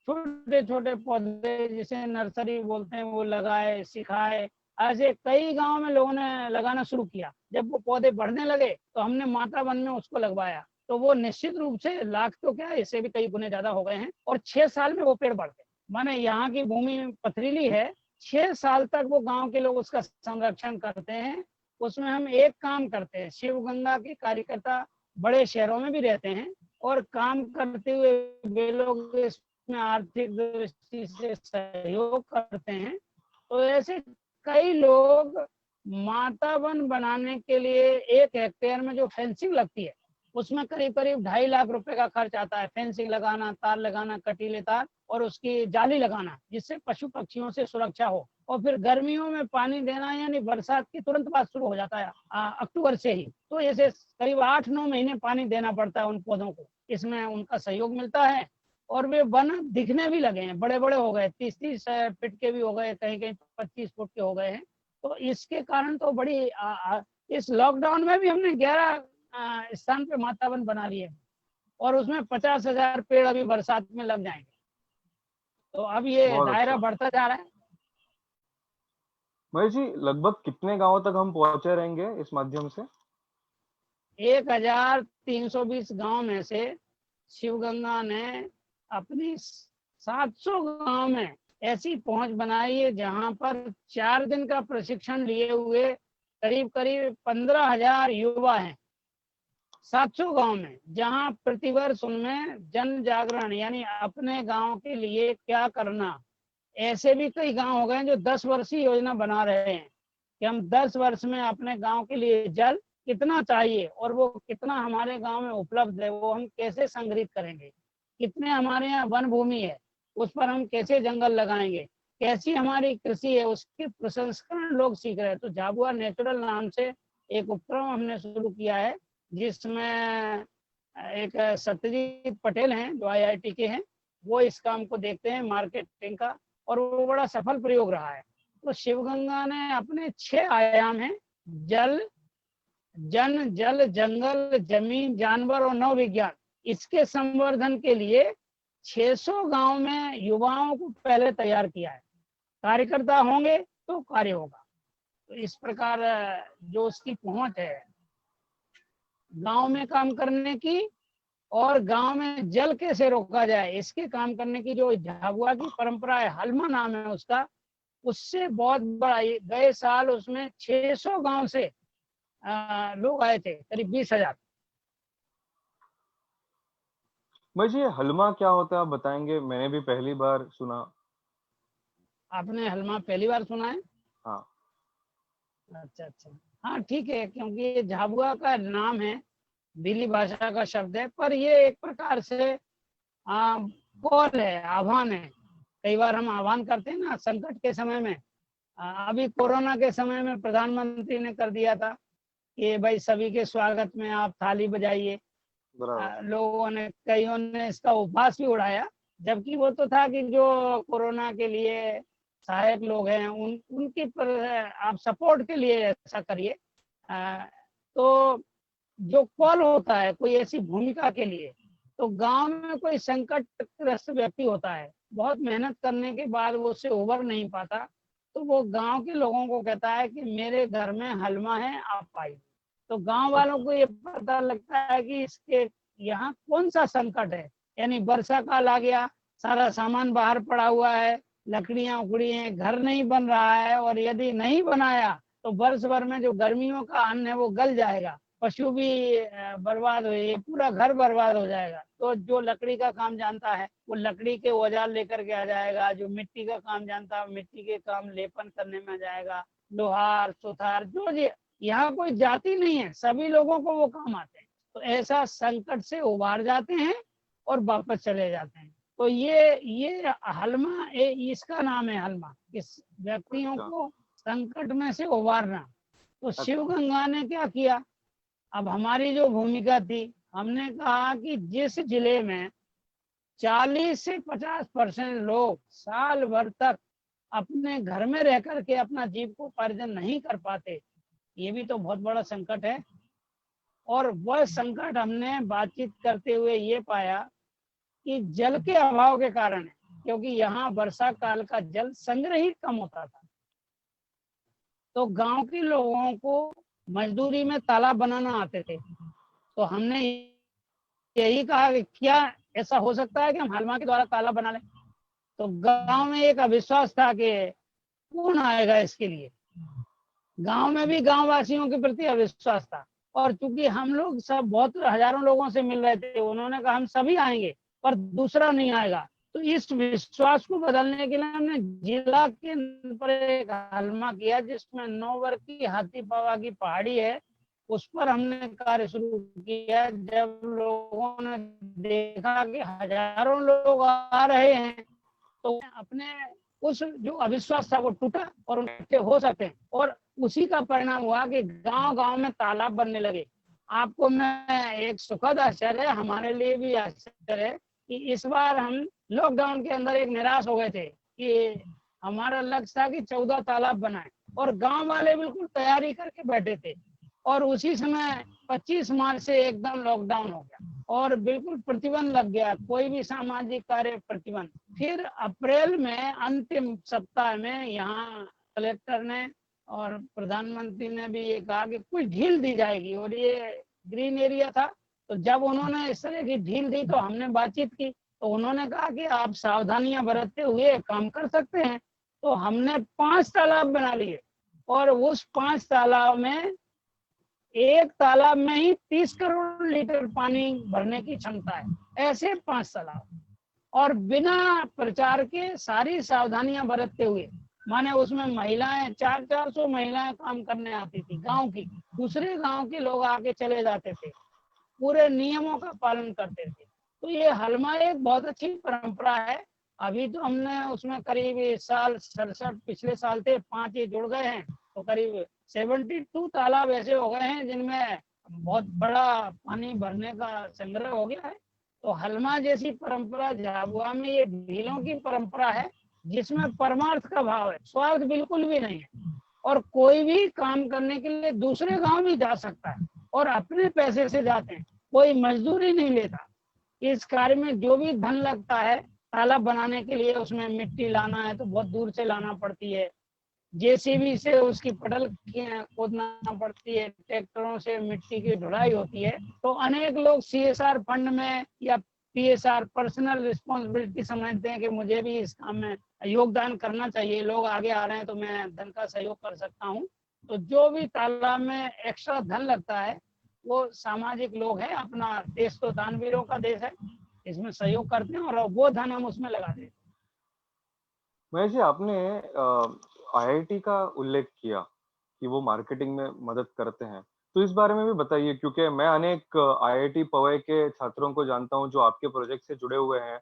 छोटे छोटे पौधे जिसे नर्सरी बोलते हैं वो लगाए, सिखाए। ऐसे कई गांव में लोगों ने लगाना शुरू किया। जब वो पौधे बढ़ने लगे तो हमने माता वन में उसको लगवाया, तो वो निश्चित रूप से लाख तो क्या, इससे भी कई गुने ज्यादा हो गए हैं। और 6 साल में वो पेड़ बढ़ते, माने यहाँ की भूमि पथरीली है, 6 साल तक वो गांव के लोग उसका संरक्षण करते हैं। उसमें हम एक काम करते हैं, शिव गंगा के कार्यकर्ता बड़े शहरों में भी रहते हैं और काम करते हुए वे लोग इसमें आर्थिक दृष्टि से सहयोग करते हैं। तो ऐसे कई लोग माता वन बनाने के लिए 1 हेक्टेयर में जो फेंसिंग लगती है उसमें करीब करीब 2.5 लाख रुपए का खर्च आता है। फेंसिंग लगाना, तार लगाना, कटीले तार, और उसकी जाली लगाना जिससे पशु पक्षियों से सुरक्षा हो। और फिर गर्मियों में पानी देना यानी बरसात के तुरंत बाद शुरू हो जाता है अक्टूबर से ही। तो ऐसे करीब 8-9 महीने पानी देना पड़ता है उन पौधों को, इसमें उनका सहयोग मिलता है। और वे वन दिखने भी लगे हैं, बड़े बड़े हो गए, 30-30 फीट के भी हो गए, कहीं कहीं 25 फुट के हो गए हैं। तो इसके कारण तो बड़ी इस लॉकडाउन में भी हमने 11 स्थान पे माता वन बना लिए और उसमें 50,000 पेड़ अभी बरसात में लग जाएंगे। तो अब ये बहुत दायरा अच्छा। बढ़ता जा रहा है। महेश जी, लगभग कितने गांवों तक हम पहुंचे रहेंगे इस माध्यम से? 1320 गांव में से शिवगंगा ने अपनी 700 गांव में ऐसी पहुंच बनाई है जहां पर 4 दिन का प्रशिक्षण लिए हुए करीब करीब 15,000 युवा हैं 700 गांव में, जहां प्रतिवर्ष उनमें जन जागरण यानी अपने गांव के लिए क्या करना। ऐसे भी कई गांव हो गए जो 10 वर्षीय योजना बना रहे हैं कि हम 10 वर्ष में अपने गांव के लिए जल कितना चाहिए और वो कितना हमारे गांव में उपलब्ध है, वो हम कैसे संग्रहित करेंगे, कितने हमारे यहाँ वन भूमि है, उस पर हम कैसे जंगल लगाएंगे, कैसी हमारी कृषि है, उसके प्रसंस्करण लोग सीख रहे हैं। तो झाबुआ नेचुरल नाम से एक उपक्रम हमने शुरू किया है, जिसमें एक सत्यजीत पटेल हैं जो IIT के हैं, वो इस काम को देखते हैं मार्केटिंग का, और वो बड़ा सफल प्रयोग रहा है। तो शिवगंगा ने अपने 6 आयाम हैं, जल, जन, जल, जंगल, जमीन, जानवर और नव विज्ञान, इसके संवर्धन के लिए 600 गांव में युवाओं को पहले तैयार किया है। कार्यकर्ता होंगे तो कार्य होगा। तो इस प्रकार जो उसकी पहुंच है गांव में काम करने की और गांव में जल कैसे रोका जाए इसके काम करने की, जो झाबुआ की परंपरा है, हलमा नाम है उसका, उससे बहुत बड़ा। गए साल उसमें 600 गांव से लोग आए थे, करीब 20,000। महेश जी, ये हलमा क्या होता है, आप बताएंगे? मैंने भी पहली बार सुना। आपने हलमा पहली बार सुना है? हाँ। अच्छा अच्छा, हाँ ठीक है, क्योंकि ये झाबुआ का नाम है, भीली भाषा का शब्द है, पर ये एक प्रकार से कॉल है, आह्वान है। कई बार हम आह्वान करते हैं ना संकट के समय में। अभी कोरोना के समय में प्रधानमंत्री ने कर दिया था कि भाई सभी के स्वागत में आप थाली बजाइए। बराबर। लोगों ने, कईयों ने इसका उपहास भी उड़ाया, जबकि वो तो था कि जो कोरोना के लिए सहायक लोग हैं उनकी पर आप सपोर्ट के लिए ऐसा करिए। तो जो कॉल होता है कोई ऐसी भूमिका के लिए, तो गांव में कोई संकटग्रस्त व्यक्ति होता है, बहुत मेहनत करने के बाद वो उससे उबर नहीं पाता, तो वो गांव के लोगों को कहता है कि मेरे घर में हलमा है, आप आइए। तो गांव वालों को ये पता लगता है कि इसके यहाँ कौन सा संकट है, यानी वर्षा काल आ गया, सारा सामान बाहर पड़ा हुआ है, लकड़ियां उखड़ी हैं, घर नहीं बन रहा है, और यदि नहीं बनाया तो वर्ष भर में जो गर्मियों का अन्न है वो गल जाएगा, पशु भी बर्बाद हो, ये पूरा घर बर्बाद हो जाएगा। तो जो लकड़ी का काम जानता है वो लकड़ी के औजार लेकर के आ जाएगा, जो मिट्टी का काम जानता है मिट्टी के काम लेपन करने में आ जाएगा, लोहार सुथार, जो यहाँ कोई जाति नहीं है, सभी लोगों को वो काम आते हैं। तो ऐसा संकट से उबार जाते हैं और वापस चले जाते हैं। तो ये हलमा, इसका नाम है हलमा, इस व्यक्तियों अच्छा। को संकट में से उबारना। तो शिव अच्छा। गंगा ने क्या किया, अब हमारी जो भूमिका थी, हमने कहा कि जिस जिले में 40 से 50% लोग साल भर तक अपने घर में रह करके अपना जीविकोपार्जन नहीं कर पाते, ये भी तो बहुत बड़ा संकट है। और वह संकट हमने बातचीत करते हुए ये पाया कि जल के अभाव के कारण है, क्योंकि यहाँ वर्षा काल का जल संग्रहित कम होता था। तो गांव के लोगों को मजदूरी में तालाब बनाना आते थे, तो हमने यही कहा कि क्या ऐसा हो सकता है कि हम हलमा के द्वारा तालाब बना लें। तो गांव में एक अविश्वास था कि कौन आएगा इसके लिए, गांव में भी गांव वासियों के प्रति अविश्वास था। और चूंकि हम लोग सब बहुत हजारों लोगों से मिल रहे थे, उन्होंने कहा हम सभी आएंगे पर दूसरा नहीं आएगा। तो इस विश्वास को बदलने के लिए हमने जिला के पर एक हलमा किया, जिसमें 9 वर्ग की हाथी पावा की पहाड़ी है, उस पर हमने कार्य शुरू किया। जब लोगों ने देखा कि हजारों लोग आ रहे हैं, तो अपने उस जो अविश्वास था वो टूटा और उनके हो सकते हैं। और उसी का परिणाम हुआ कि गांव गांव में तालाब बनने लगे। आपको मैं एक सुखद आश्चर्य है, हमारे लिए भी आश्चर्य है कि इस बार हम लॉकडाउन के अंदर एक निराश हो गए थे कि हमारा लक्ष्य था कि 14 तालाब बनाए और गांव वाले बिल्कुल तैयारी करके बैठे थे और उसी समय 25 मार्च से एकदम लॉकडाउन हो गया और बिल्कुल प्रतिबंध लग गया, कोई भी सामाजिक कार्य प्रतिबंध। फिर अप्रैल में अंतिम सप्ताह में यहाँ कलेक्टर ने और प्रधानमंत्री ने भी ये कहा कि कुछ ढील दी जाएगी और ये ग्रीन एरिया था, तो जब उन्होंने इस तरह की ढील दी तो हमने बातचीत की, तो उन्होंने कहा कि आप सावधानियां बरतते हुए काम कर सकते हैं। तो हमने 5 तालाब बना लिए और उस 5 तालाब में एक तालाब में ही 30 करोड़ लीटर पानी भरने की क्षमता है, ऐसे 5 तालाब और बिना प्रचार के सारी सावधानियां बरतते हुए। माने उसमें महिलाएं 400 महिलाएं काम करने आती थी गांव की, दूसरे गांव के लोग आके चले जाते थे, पूरे नियमों का पालन करते थे। तो ये हलमा एक बहुत अच्छी परंपरा है। अभी तो हमने उसमें करीब इस साल 67 पिछले साल थे 5 ये जुड़ गए हैं, तो करीब 72 तालाब ऐसे हो गए हैं जिनमें बहुत बड़ा पानी भरने का संग्रह हो गया है। तो हलमा जैसी परंपरा झाबुआ में ये ढीलों की परंपरा है जिसमें परमार्थ का भाव है, स्वार्थ बिल्कुल भी नहीं है और कोई भी काम करने के लिए दूसरे गांव भी जा सकता है और अपने पैसे से जाते हैं, कोई मजदूरी नहीं लेता। इस कार्य में जो भी धन लगता है तालाब बनाने के लिए, उसमें मिट्टी लाना है तो बहुत दूर से लाना पड़ती है, जेसीबी से उसकी पटल खोदना पड़ती है, ट्रैक्टरों से मिट्टी की ढुलाई होती है। तो अनेक लोग सीएसआर फंड में या पीएसआर पर्सनल रिस्पॉन्सिबिलिटी समझते हैं कि मुझे भी इस काम में योगदान करना चाहिए, लोग आगे आ रहे हैं तो मैं धन का सहयोग कर सकता हूँ। तो जो भी तालाब में एक्स्ट्रा धन लगता है वो सामाजिक लोग हैं, अपना देश तो दानवीरों का देश है, इसमें सहयोग करते हैं और वो धन हम उसमें लगा देते हैं। महेश जी, आपने आईआईटी का उल्लेख किया कि वो मार्केटिंग में मदद करते हैं, तो इस बारे में भी बताइए, क्योंकि मैं अनेक आईआईटी पवई के छात्रों को जानता हूं जो आपके प्रोजेक्ट से जुड़े हुए हैं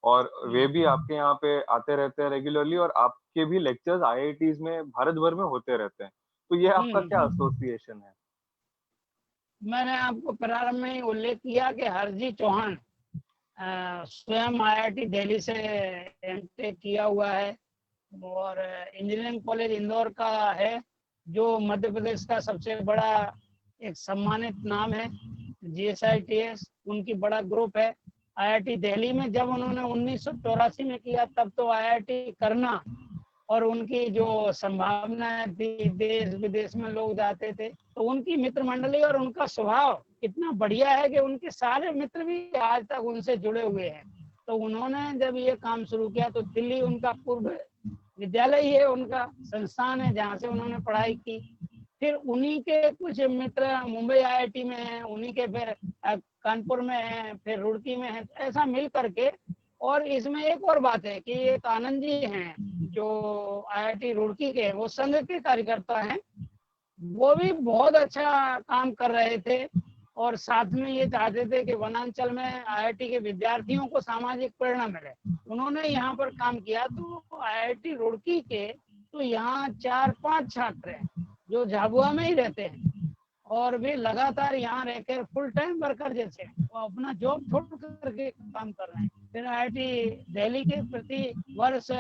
और वे भी आपके यहाँ पे आते रहते हैं रेगुलरली और आपके भी लेक्चर्स आईआईटीज में भारत भर में होते रहते हैं, तो ये आपका क्या एसोसिएशन है? मैंने आपको प्रारंभ में ही उल्लेख किया कि हरजी चौहान स्वयं आईआईटी दिल्ली से एमटेक किया हुआ है और इंजीनियरिंग कॉलेज इंदौर का है जो मध्य प्रदेश का सबसे बड़ा एक सम्मानित नाम है, जीएसआईटीएस उनकी बड़ा ग्रुप है। आईआईटी दिल्ली में जब उन्होंने 1984 में किया तब तो आईआईटी करना और उनकी जो संभावनाएं थी, देश विदेश में लोग जाते थे, तो उनकी मित्र मंडली और उनका स्वभाव इतना बढ़िया है कि उनके सारे मित्र भी आज तक उनसे जुड़े हुए हैं। तो उन्होंने जब ये काम शुरू किया तो दिल्ली उनका पूर्व विद्यालय ही है, उनका संस्थान है जहाँ से उन्होंने पढ़ाई की। फिर उन्हीं के कुछ मित्र मुंबई आईआईटी में हैं, उन्हीं के फिर कानपुर में हैं, फिर रुड़की में हैं, ऐसा मिल करके। और इसमें एक और बात है कि एक आनंद जी हैं जो आईआईटी रुड़की के, वो संघ के कार्यकर्ता हैं, वो भी बहुत अच्छा काम कर रहे थे और साथ में ये चाहते थे कि वनांचल में आईआईटी के विद्यार्थियों को सामाजिक प्रेरणा मिले। उन्होंने यहाँ पर काम किया तो आईआईटी रुड़की के तो यहाँ 4-5 छात्र हैं जो झाबुआ में ही रहते हैं और वे लगातार यहाँ रहकर फुल टाइम वर्कर जैसे वो अपना जॉब छोड़ करके काम कर रहे हैं। फिर आईआईटी दिल्ली के प्रति वर्ष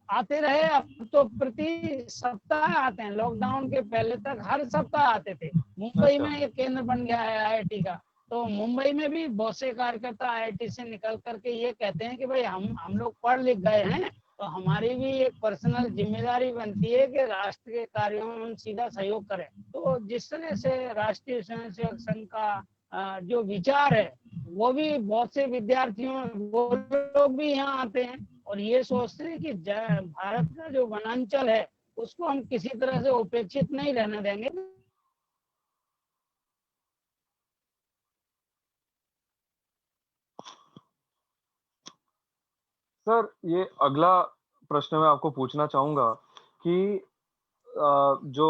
आते रहे, अब तो प्रति सप्ताह आते हैं, लॉकडाउन के पहले तक हर सप्ताह आते थे। मुंबई में ये केंद्र बन गया है आईआईटी का, तो मुंबई में भी बहुत से कार्यकर्ता आईआईटी से निकल करके ये कहते हैं कि भाई हम लोग पढ़ लिख गए हैं तो हमारी भी एक पर्सनल जिम्मेदारी बनती है कि राष्ट्र के कार्यों में हम सीधा सहयोग करें। तो जिस तरह से राष्ट्रीय स्वयंसेवक संघ का जो विचार है वो भी बहुत से विद्यार्थियों वो लोग भी यहाँ आते हैं और ये सोचते हैं कि भारत का जो वनांचल है उसको हम किसी तरह से उपेक्षित नहीं रहने देंगे। सर, ये अगला प्रश्न मैं आपको पूछना चाहूंगा कि जो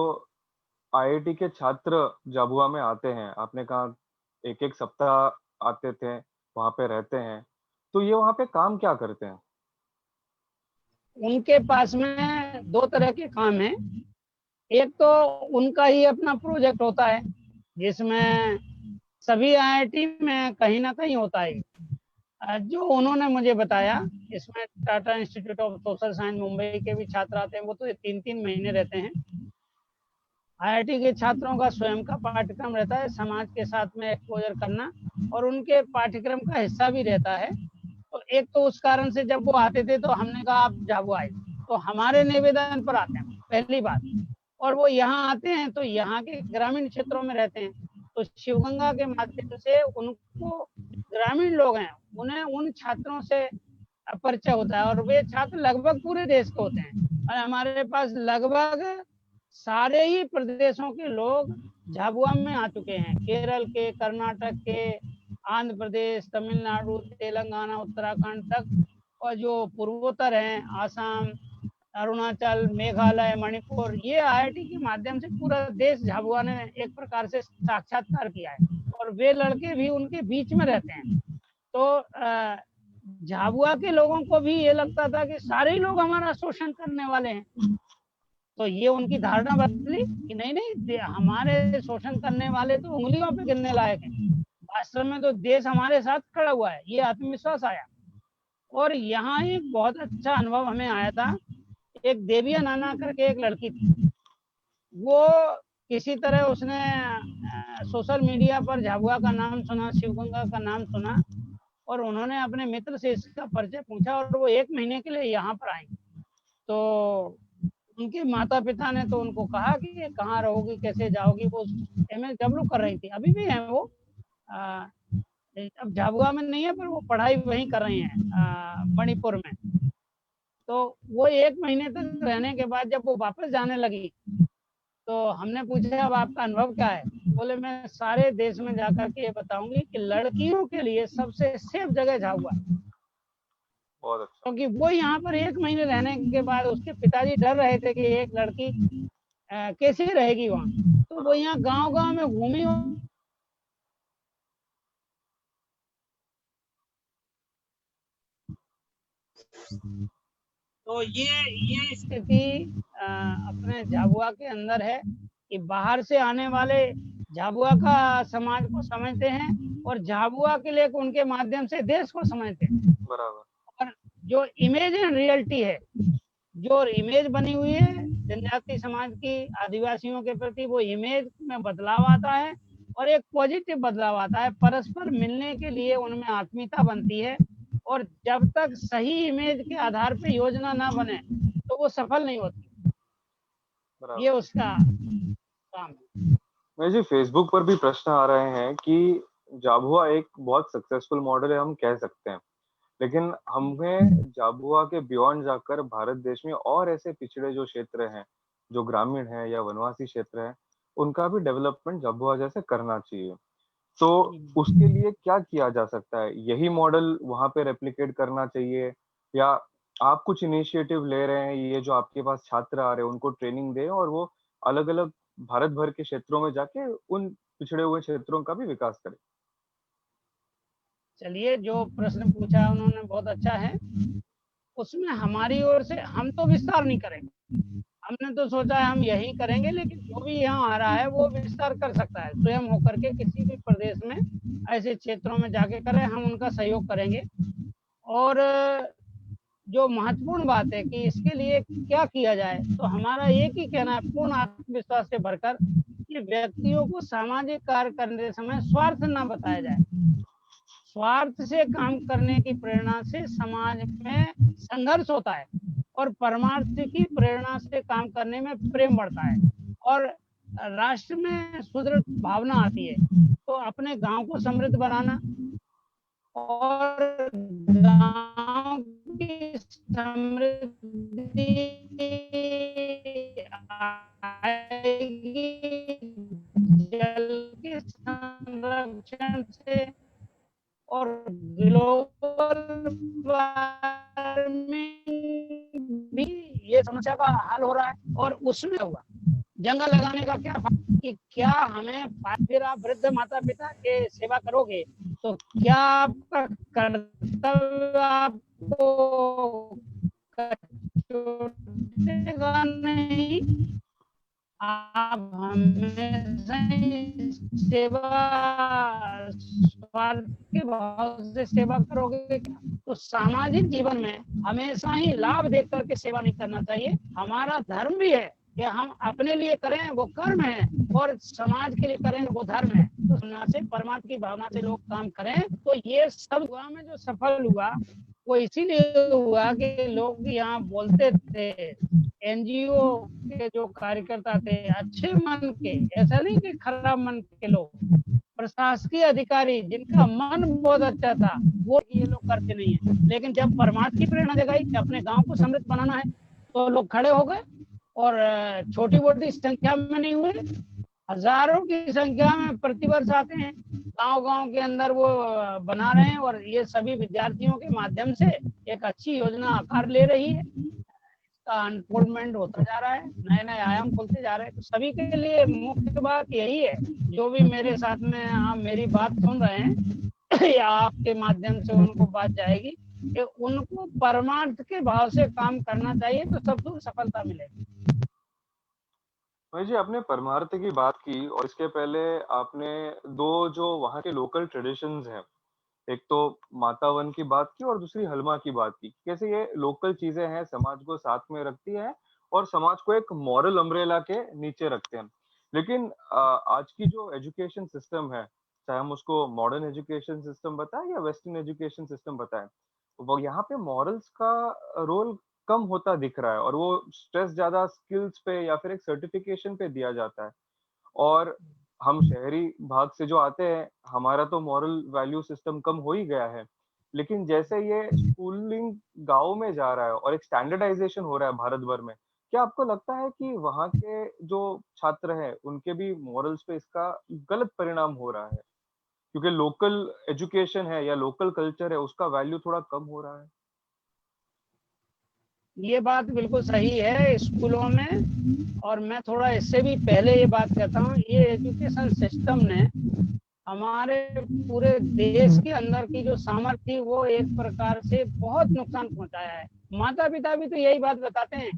आईआईटी के छात्र झाबुआ में आते हैं, आपने कहा एक एक सप्ताह आते थे, वहां पे रहते हैं, तो ये वहां पे काम क्या करते हैं? उनके पास में 2 तरह के काम हैं। एक तो उनका ही अपना प्रोजेक्ट होता है जिसमें सभी आईआईटी में कहीं ना कहीं होता है जो उन्होंने मुझे बताया, इसमें Tata institute of social science Mumbai के भी छात्र आते हैं, वो तो 3-3 महीने रहते हैं। आईआईटी के छात्रों का स्वयं का पाठ्यक्रम रहता है, समाज के साथ में एक्सपोजर करना, और उनके पाठ्यक्रम का हिस्सा भी रहता है। तो एक तो उस कारण से जब वो आते थे तो हमने कहा आप झाबुआ आए, तो हमारे निवेदन पर आते हैं पहली बात, और वो यहाँ आते हैं तो यहाँ के ग्रामीण क्षेत्रों में रहते हैं, तो शिवगंगा के माध्यम से उनको, ग्रामीण लोग हैं, उन्हें उन छात्रों से परिचय होता है, और वे छात्र लगभग पूरे देश के होते हैं, और हमारे पास लगभग सारे ही प्रदेशों के लोग झाबुआ में आ चुके हैं, केरल के, कर्नाटक के, आंध्र प्रदेश, तमिलनाडु, तेलंगाना, उत्तराखंड तक, और जो पूर्वोत्तर हैं, आसाम, अरुणाचल, मेघालय, मणिपुर, ये आईआईटी के माध्यम से पूरा देश झाबुआ ने एक प्रकार से साक्षात्कार किया है, और वे लड़के भी उनके बीच में रहते हैं। तो झाबुआ के लोगों को भी ये लगता था कि सारे ही लोग हमारा शोषण करने वाले हैं, तो ये उनकी धारणा बदली कि नहीं नहीं, हमारे शोषण करने वाले तो उंगलियों पे गिनने लायक हैं, वास्तव में तो देश हमारे साथ खड़ा हुआ है, ये आत्मविश्वास आया। और यहाँ एक बहुत अच्छा अनुभव हमें आया था। एक देविया नाना करके एक लड़की थी, वो किसी तरह उसने सोशल मीडिया पर झाबुआ का नाम सुना, शिवगंगा का नाम सुना, और उन्होंने अपने मित्र से इसका परिचय पूछा, और वो 1 महीने के लिए यहाँ पर आई। तो उनके माता पिता ने तो उनको कहा कि कहाँ रहोगी, कैसे जाओगी, वो MSW कर रही थी, अभी भी है वो, अब झाबुआ में नहीं है, पर वो पढ़ाई वहीं कर रही हैं मणिपुर में। तो वो 1 महीने तक रहने के बाद जब वो वापस जाने लगी, तो हमने पूछा अब आपका अनुभव क्या है, बोले मैं सारे देश में जाकर के ये बताऊंगी कि लड़कियों के लिए सबसे सेफ जगह झाबुआ, बहुत अच्छा। क्योंकि वो यहाँ पर 1 महीने रहने के बाद उसके पिताजी डर रहे थे कि एक लड़की कैसे रहेगी वहाँ, तो वो यहाँ गांव-गांव में घूमी, तो ये स्थिति अपने झाबुआ के अंदर है कि बाहर से आने वाले झाबुआ का समाज को समझते हैं, और झाबुआ के लिए उनके माध्यम से देश को समझते हैं। बराबर। और जो इमेज एंड रियलिटी है, जो इमेज बनी हुई है जनजाति समाज की, आदिवासियों के प्रति, वो इमेज में बदलाव आता है, और एक पॉजिटिव बदलाव आता है, परस्पर मिलने के लिए उनमें आत्मीयता बनती है, और जब तक सही इमेज के आधार पे योजना ना बने तो वो सफल नहीं होती, ये उसका काम है। मैं जी, फेसबुक पर भी प्रश्न आ रहे हैं कि झाबुआ एक बहुत सक्सेसफुल मॉडल है, हम कह सकते हैं, लेकिन हमें झाबुआ के बियॉन्ड जाकर भारत देश में और ऐसे पिछड़े जो क्षेत्र हैं, जो ग्रामीण हैं या वनवासी क्षेत्र हैं, उनका भी डेवलपमेंट झाबुआ जैसे करना चाहिए। तो उसके लिए क्या किया जा सकता है? यही मॉडल वहाँ पे रेप्लिकेट करना चाहिए, या आप कुछ इनिशिएटिव ले रहे हैं, ये जो आपके पास छात्र आ रहे हैं उनको ट्रेनिंग दें और वो अलग-अलग भारत भर के क्षेत्रों में जाके उन पिछड़े हुए क्षेत्रों का भी विकास करें? चलिए, जो प्रश्न पूछा उन्होंने बहुत अच्छा है, उसमें हमारी ओर से हम तो विस्तार नहीं करेंगे, हमने तो सोचा है हम यही करेंगे, लेकिन जो भी यहाँ आ रहा है वो विस्तार कर सकता है, स्वयं होकर के किसी भी प्रदेश में ऐसे क्षेत्रों में जाके करें, हम उनका सहयोग करेंगे। और जो महत्वपूर्ण बात है कि इसके लिए क्या किया जाए, तो हमारा एक ही कहना है, पूर्ण आत्मविश्वास से भरकर, कि व्यक्तियों को सामाजिक कार्य करते समय स्वार्थ ना बताया जाए, स्वार्थ से काम करने की प्रेरणा से समाज में संघर्ष होता है, और परमार्थ की प्रेरणा से काम करने में प्रेम बढ़ता है, और राष्ट्र में सुदृढ़ भावना आती है। तो अपने गांव को समृद्ध बनाना, और गांव की समृद्धि आएगी जल के संरक्षण से, और ग्लोबल वार्मिंग भी ये समस्या का हल हो रहा है, और उसमें हुआ जंगल लगाने का क्या कि क्या हमें, फिर आप वृद्ध माता पिता के सेवा करोगे तो क्या आपका कर्तव्य आपको छूटेगा नहीं, आप हमेशा ही सेवा स्वार्थ के भाव से सेवा करोगे क्या? तो सामाजिक जीवन में हमेशा ही लाभ देख करके सेवा नहीं करना चाहिए। हमारा धर्म भी है कि हम अपने लिए करें वो कर्म है, और समाज के लिए करें वो धर्म है। तो से परमात्मा की भावना से लोग काम करें, तो ये सब हुआ में जो सफल हुआ वो इसीलिए हुआ कि लोग यहाँ बोलते थे, एनजीओ के जो कार्यकर्ता थे अच्छे मन के, ऐसा नहीं कि खराब मन के लोग, प्रशासकीय अधिकारी जिनका मन बहुत अच्छा था, वो ये लोग करते नहीं है। लेकिन जब परमात्मा की प्रेरणा जगाई कि अपने गांव को समृद्ध बनाना है, तो लोग खड़े हो गए, और छोटी मोटी संख्या में नहीं हुए, हजारों की संख्या में प्रतिवर्ष आते हैं, गांव गांव के अंदर वो बना रहे हैं, और ये सभी विद्यार्थियों के माध्यम से एक अच्छी योजना आकार ले रही है। इसका अनफोल्डमेंट होता जा रहा है, नए नए आयाम खुलते जा रहे हैं। तो सभी के लिए मुख्य बात यही है, जो भी मेरे साथ में आप मेरी बात सुन रहे हैं या आपके माध्यम से उनको बात जाएगी कि उनको परमार्थ के भाव से काम करना चाहिए, तो सबको सफलता मिलेगी। भाई जी, आपने परमार्थ की बात की, और इसके पहले आपने दो जो वहाँ के लोकल ट्रेडिशंस हैं, एक तो माता वन की बात की और दूसरी हलमा की बात की। कैसे ये लोकल चीजें हैं, समाज को साथ में रखती हैं और समाज को एक मॉरल अम्ब्रेला के नीचे रखते हैं। लेकिन आज की जो एजुकेशन सिस्टम है, चाहे हम उसको मॉडर्न एजुकेशन सिस्टम बताएं या वेस्टर्न एजुकेशन सिस्टम बताएं, वो यहाँ पे मॉरल्स का रोल कम होता दिख रहा है, और वो स्ट्रेस ज्यादा स्किल्स पे या फिर एक सर्टिफिकेशन पे दिया जाता है। और हम शहरी भाग से जो आते हैं, हमारा तो मॉरल वैल्यू सिस्टम कम हो ही गया है। लेकिन जैसे ये स्कूलिंग गांव में जा रहा है और एक स्टैंडर्डाइजेशन हो रहा है भारत भर में, क्या आपको लगता है कि वहाँ के जो छात्र हैं उनके भी मॉरल्स पे इसका गलत परिणाम हो रहा है, क्योंकि लोकल एजुकेशन है या लोकल कल्चर है उसका वैल्यू थोड़ा कम हो रहा है? ये बात बिल्कुल सही है स्कूलों में, और मैं थोड़ा इससे भी पहले ये बात कहता हूँ, ये एजुकेशन सिस्टम ने हमारे पूरे देश के अंदर की जो सामर्थ्य थी वो एक प्रकार से बहुत नुकसान पहुंचाया है। माता पिता भी तो यही बात बताते हैं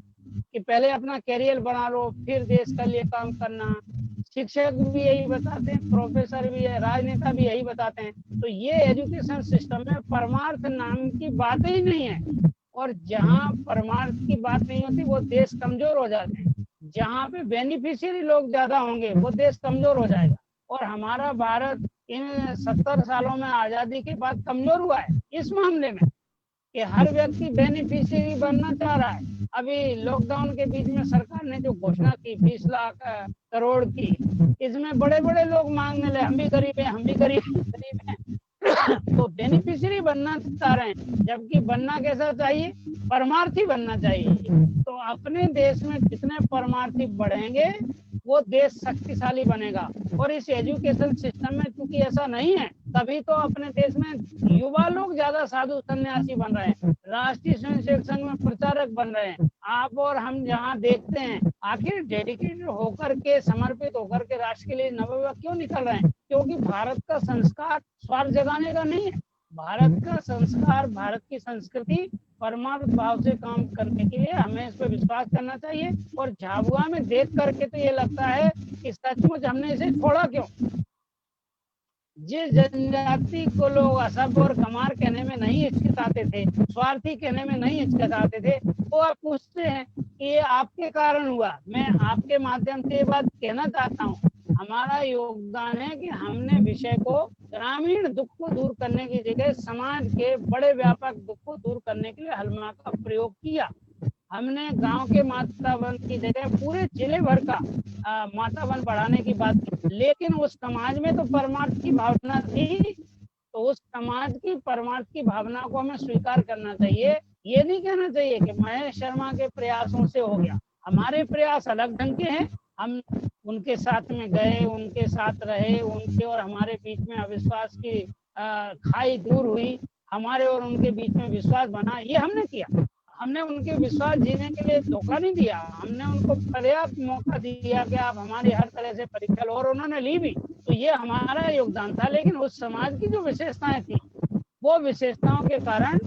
कि पहले अपना कैरियर बना लो, फिर देश के लिए काम करना। शिक्षक भी यही बताते हैं, प्रोफेसर भी है, राजनेता भी यही बताते हैं। तो ये एजुकेशन सिस्टम में परमार्थ नाम की बात ही नहीं है, और जहाँ परमार्थ की बात नहीं होती वो देश कमजोर हो जाते हैं। जहाँ पे बेनिफिशियरी लोग ज्यादा होंगे वो देश कमजोर हो जाएगा। और हमारा भारत इन 70 सालों में आजादी के बाद कमजोर हुआ है इस मामले में कि हर व्यक्ति बेनिफिशियरी बनना चाह रहा है। अभी लॉकडाउन के बीच में सरकार ने जो घोषणा की 20 लाख करोड़ की, इसमें बड़े बड़े लोग मांगने लगे हम भी गरीब हैं, हम भी गरीब हैं। तो बेनिफिशियरी बनना चाह रहे हैं, जबकि बनना कैसा चाहिए? परमार्थी बनना चाहिए। तो अपने देश में जितने परमार्थी बढ़ेंगे वो देश शक्तिशाली बनेगा। और इस एजुकेशन सिस्टम में चूंकि ऐसा नहीं है, तभी तो अपने देश में युवा लोग ज्यादा साधु सन्यासी बन रहे हैं, राष्ट्रीय स्वयंसेवक संघ में प्रचारक बन रहे हैं। आप और हम जहाँ देखते हैं, आखिर डेडिकेटेड होकर के, समर्पित होकर के राष्ट्र के लिए नवयुवक क्यों निकल रहे हैं? क्योंकि भारत का संस्कार स्वार्थ जगाने का नहीं है। भारत का संस्कार, भारत की संस्कृति परमार्थ भाव से काम करने के लिए हमें इस पर विश्वास करना चाहिए। और झाबुआ में देख करके तो ये लगता है कि सचमुच हमने इसे छोड़ा क्यों। जिस जनजाति को लोग असभ और कमार कहने में नहीं हिचकिचाते थे, स्वार्थी कहने में नहीं हिचकिचाते थे, वो आप पूछते हैं कि ये आपके कारण हुआ। मैं आपके माध्यम से ये बात कहना चाहता हूँ, हमारा योगदान है कि हमने विषय को ग्रामीण दुख को दूर करने की जगह समाज के बड़े व्यापक दुख को दूर करने के लिए हलमा का प्रयोग किया। हमने गांव के माता वन की जगह पूरे जिले भर का माता वन बढ़ाने की बात की। लेकिन उस समाज में तो परमार्थ की भावना थी, तो उस समाज की परमार्थ की भावना को हमें स्वीकार करना चाहिए। ये नहीं कहना चाहिए कि महेश शर्मा के प्रयासों से हो गया। हमारे प्रयास अलग ढंग के हैं। हम उनके साथ में गए, उनके साथ रहे, उनके और हमारे बीच में अविश्वास की खाई दूर हुई, हमारे और उनके बीच में विश्वास बना, ये हमने किया। हमने उनके विश्वास जीने के लिए धोखा नहीं दिया, हमने उनको पर्याप्त मौका दिया कि आप हमारी हर तरह से परीक्षा लो, और उन्होंने ली भी। तो ये हमारा योगदान था। लेकिन उस समाज की जो विशेषताएं थी, वो विशेषताओं के कारण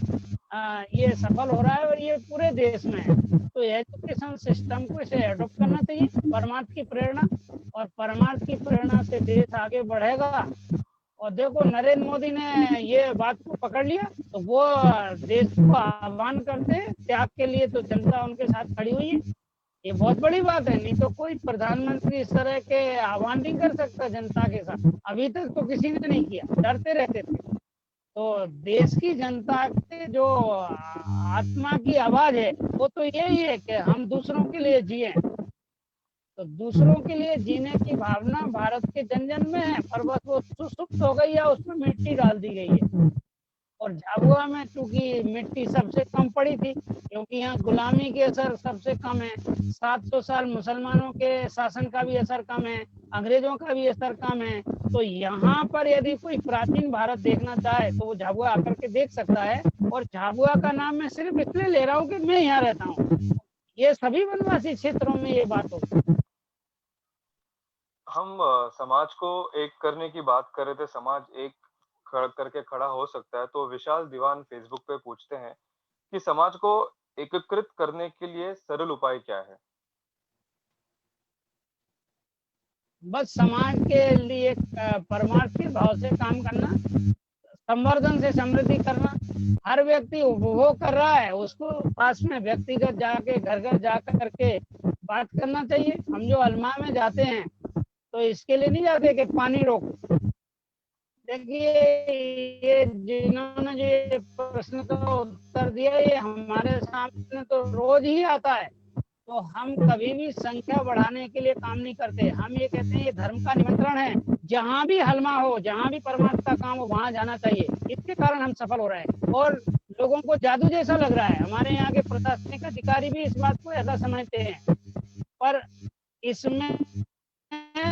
ये सफल हो रहा है और ये पूरे देश में है। तो एजुकेशन सिस्टम को इसे एडॉप्ट करना चाहिए, परमार्थ की प्रेरणा, और परमार्थ की प्रेरणा से देश आगे बढ़ेगा। और देखो नरेंद्र मोदी ने ये बात को पकड़ लिया, तो वो देश को आह्वान करते हैं त्याग के लिए, तो जनता उनके साथ खड़ी हुई है। ये बहुत बड़ी बात है, नहीं तो कोई प्रधानमंत्री इस तरह के आह्वान नहीं कर सकता जनता के साथ। अभी तक तो किसी ने नहीं किया, डरते रहते थे। तो देश की जनता के जो आत्मा की आवाज है वो तो यही है कि हम दूसरों के लिए जिए। तो दूसरों के लिए जीने की भावना भारत के जन जन में है, पर बस वो सुसुप्त हो गई है, उसमें मिट्टी डाल दी गई है। और झाबुआ में चूंकि मिट्टी सबसे कम पड़ी थी, क्योंकि यहाँ गुलामी के असर सबसे कम है, 700 साल मुसलमानों के शासन का भी असर कम है, अंग्रेजों का भी असर कम है। तो यहाँ पर यदि कोई प्राचीन भारत देखना चाहे तो वो झाबुआ आकर के देख सकता है। और झाबुआ का नाम मैं सिर्फ इसलिए ले रहा हूँ कि मैं यहाँ रहता हूँ, ये सभी वनवासी क्षेत्रों में ये बात होगी। हम समाज को एक करने की बात कर रहे थे, समाज एक करके खड़ा हो सकता है, तो विशाल दीवान फेसबुक पे पूछते हैं कि समाज को एकीकृत करने के लिए सरल उपाय क्या है? बस समाज के लिए परमार्थ के भाव से काम करना, संवर्धन से समृद्धि करना। हर व्यक्ति उपभोग कर रहा है, उसको पास में व्यक्तिगत जाके घर घर जा करके बात करना चाहिए। हम जो अलमा में जाते हैं तो इसके लिए नहीं जाते कि पानी रोको। देखिए ये जिन्होंने जो ये प्रश्न का उत्तर दिया, ये हमारे सामने तो रोज ही आता है। तो हम कभी भी संख्या बढ़ाने के लिए काम नहीं करते। हम ये कहते हैं ये धर्म का निमंत्रण है, जहाँ भी हलमा हो, जहाँ भी परमार्थ का काम हो, वहां जाना चाहिए। इसके कारण हम सफल हो रहे हैं और लोगों को जादू जैसा लग रहा है। हमारे यहाँ के प्रशासनिक अधिकारी भी इस बात को ऐसा समझते हैं, पर इसमें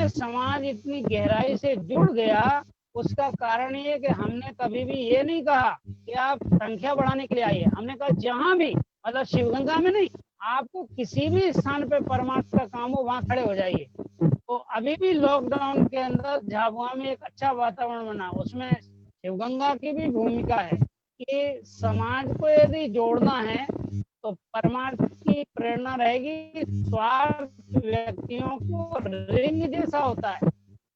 समाज इतनी गहराई से जुड़ गया, उसका कारण ये कि हमने कभी भी ये नहीं कहा कि आप संख्या बढ़ाने के लिए आइए। हमने कहा जहां भी, मतलब शिवगंगा में नहीं, आपको किसी भी स्थान पे परमार्थ का काम हो वहां खड़े हो जाइए। तो अभी भी लॉकडाउन के अंदर झाबुआ में एक अच्छा वातावरण बना, उसमें शिवगंगा की भी भूमिका है कि समाज को यदि जोड़ना है तो परमार्थ की प्रेरणा रहेगी। स्वार्थ व्यक्तियों को रिंग जैसा होता है,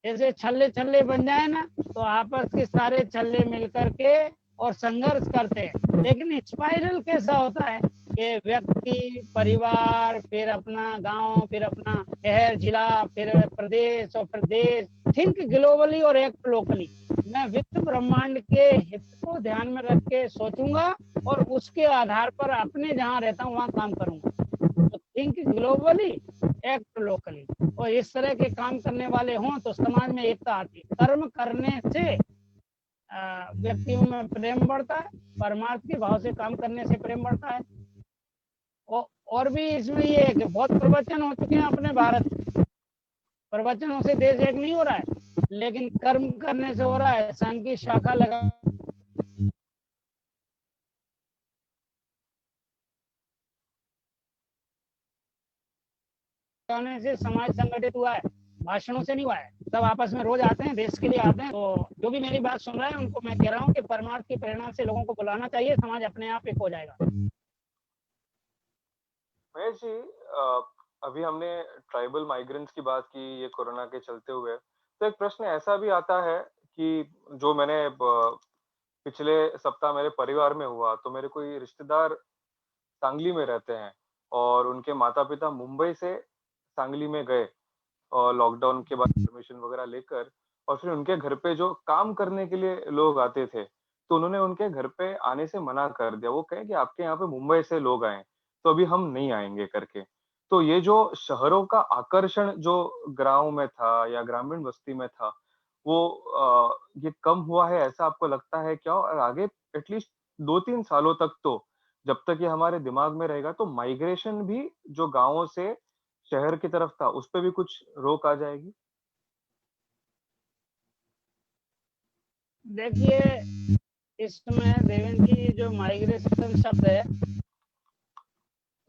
जैसे छल्ले छल्ले बन जाए ना, तो आपस के सारे छल्ले मिल करके और संघर्ष करते हैं। लेकिन स्पाइरल कैसा होता है कि व्यक्ति, परिवार, फिर अपना गांव, फिर अपना शहर, जिला, फिर प्रदेश और प्रदेश। थिंक ग्लोबली और एक्ट लोकली। मैं विश्व ब्रह्मांड के हित को ध्यान में रख के सोचूंगा और उसके आधार पर अपने जहाँ रहता हूँ वहाँ काम करूंगा। तो थिंक ग्लोबली, एक्ट लोकली, और इस तरह के काम करने वाले हों तो समाज में एकता आती है। कर्म करने से व्यक्तियों में प्रेम बढ़ता है, परमार्थ के भाव से काम करने से प्रेम बढ़ता है। और भी इसमें ये है कि बहुत प्रवचन हो चुके हैं अपने भारत, प्रवचनों से देश एक नहीं हो रहा है, लेकिन कर्म करने से हो रहा है। संघ की शाखा लगाने से समाज संगठित हुआ है, भाषणों से नहीं हुआ है। सब आपस में रोज आते हैं, देश के लिए आते हैं। तो जो भी मेरी बात सुन रहा है उनको मैं कह रहा हूँ कि परमार्थ की प्रेरणा से लोगों को बुलाना चाहिए, समाज अपने आप एक हो जाएगा। महेश जी, अभी हमने ट्राइबल माइग्रेंट्स की बात की ये कोरोना के चलते हुए, तो एक प्रश्न ऐसा भी आता है कि जो मैंने पिछले सप्ताह मेरे परिवार में हुआ, तो मेरे कोई रिश्तेदार सांगली में रहते हैं और उनके माता पिता मुंबई से सांगली में गए और लॉकडाउन के बाद परमिशन वगैरह लेकर, और फिर उनके घर पे जो काम करने के लिए लोग आते थे तो उन्होंने उनके घर पे आने से मना कर दिया। वो कहे कि आपके यहाँ पे मुंबई से लोग आए तो अभी हम नहीं आएंगे करके। तो ये जो शहरों का आकर्षण जो गांव में था या ग्रामीण बस्ती में था, वो ये कम हुआ है ऐसा आपको लगता है क्या? और आगे एटलीस्ट 2-3 सालों तक तो जब तक ये हमारे दिमाग में रहेगा तो माइग्रेशन भी जो गांवों से शहर की तरफ था उस पे भी कुछ रोक आ जाएगी? देखिए इसमें देवेंद्र जी, जो माइग्रेशन शब्द है,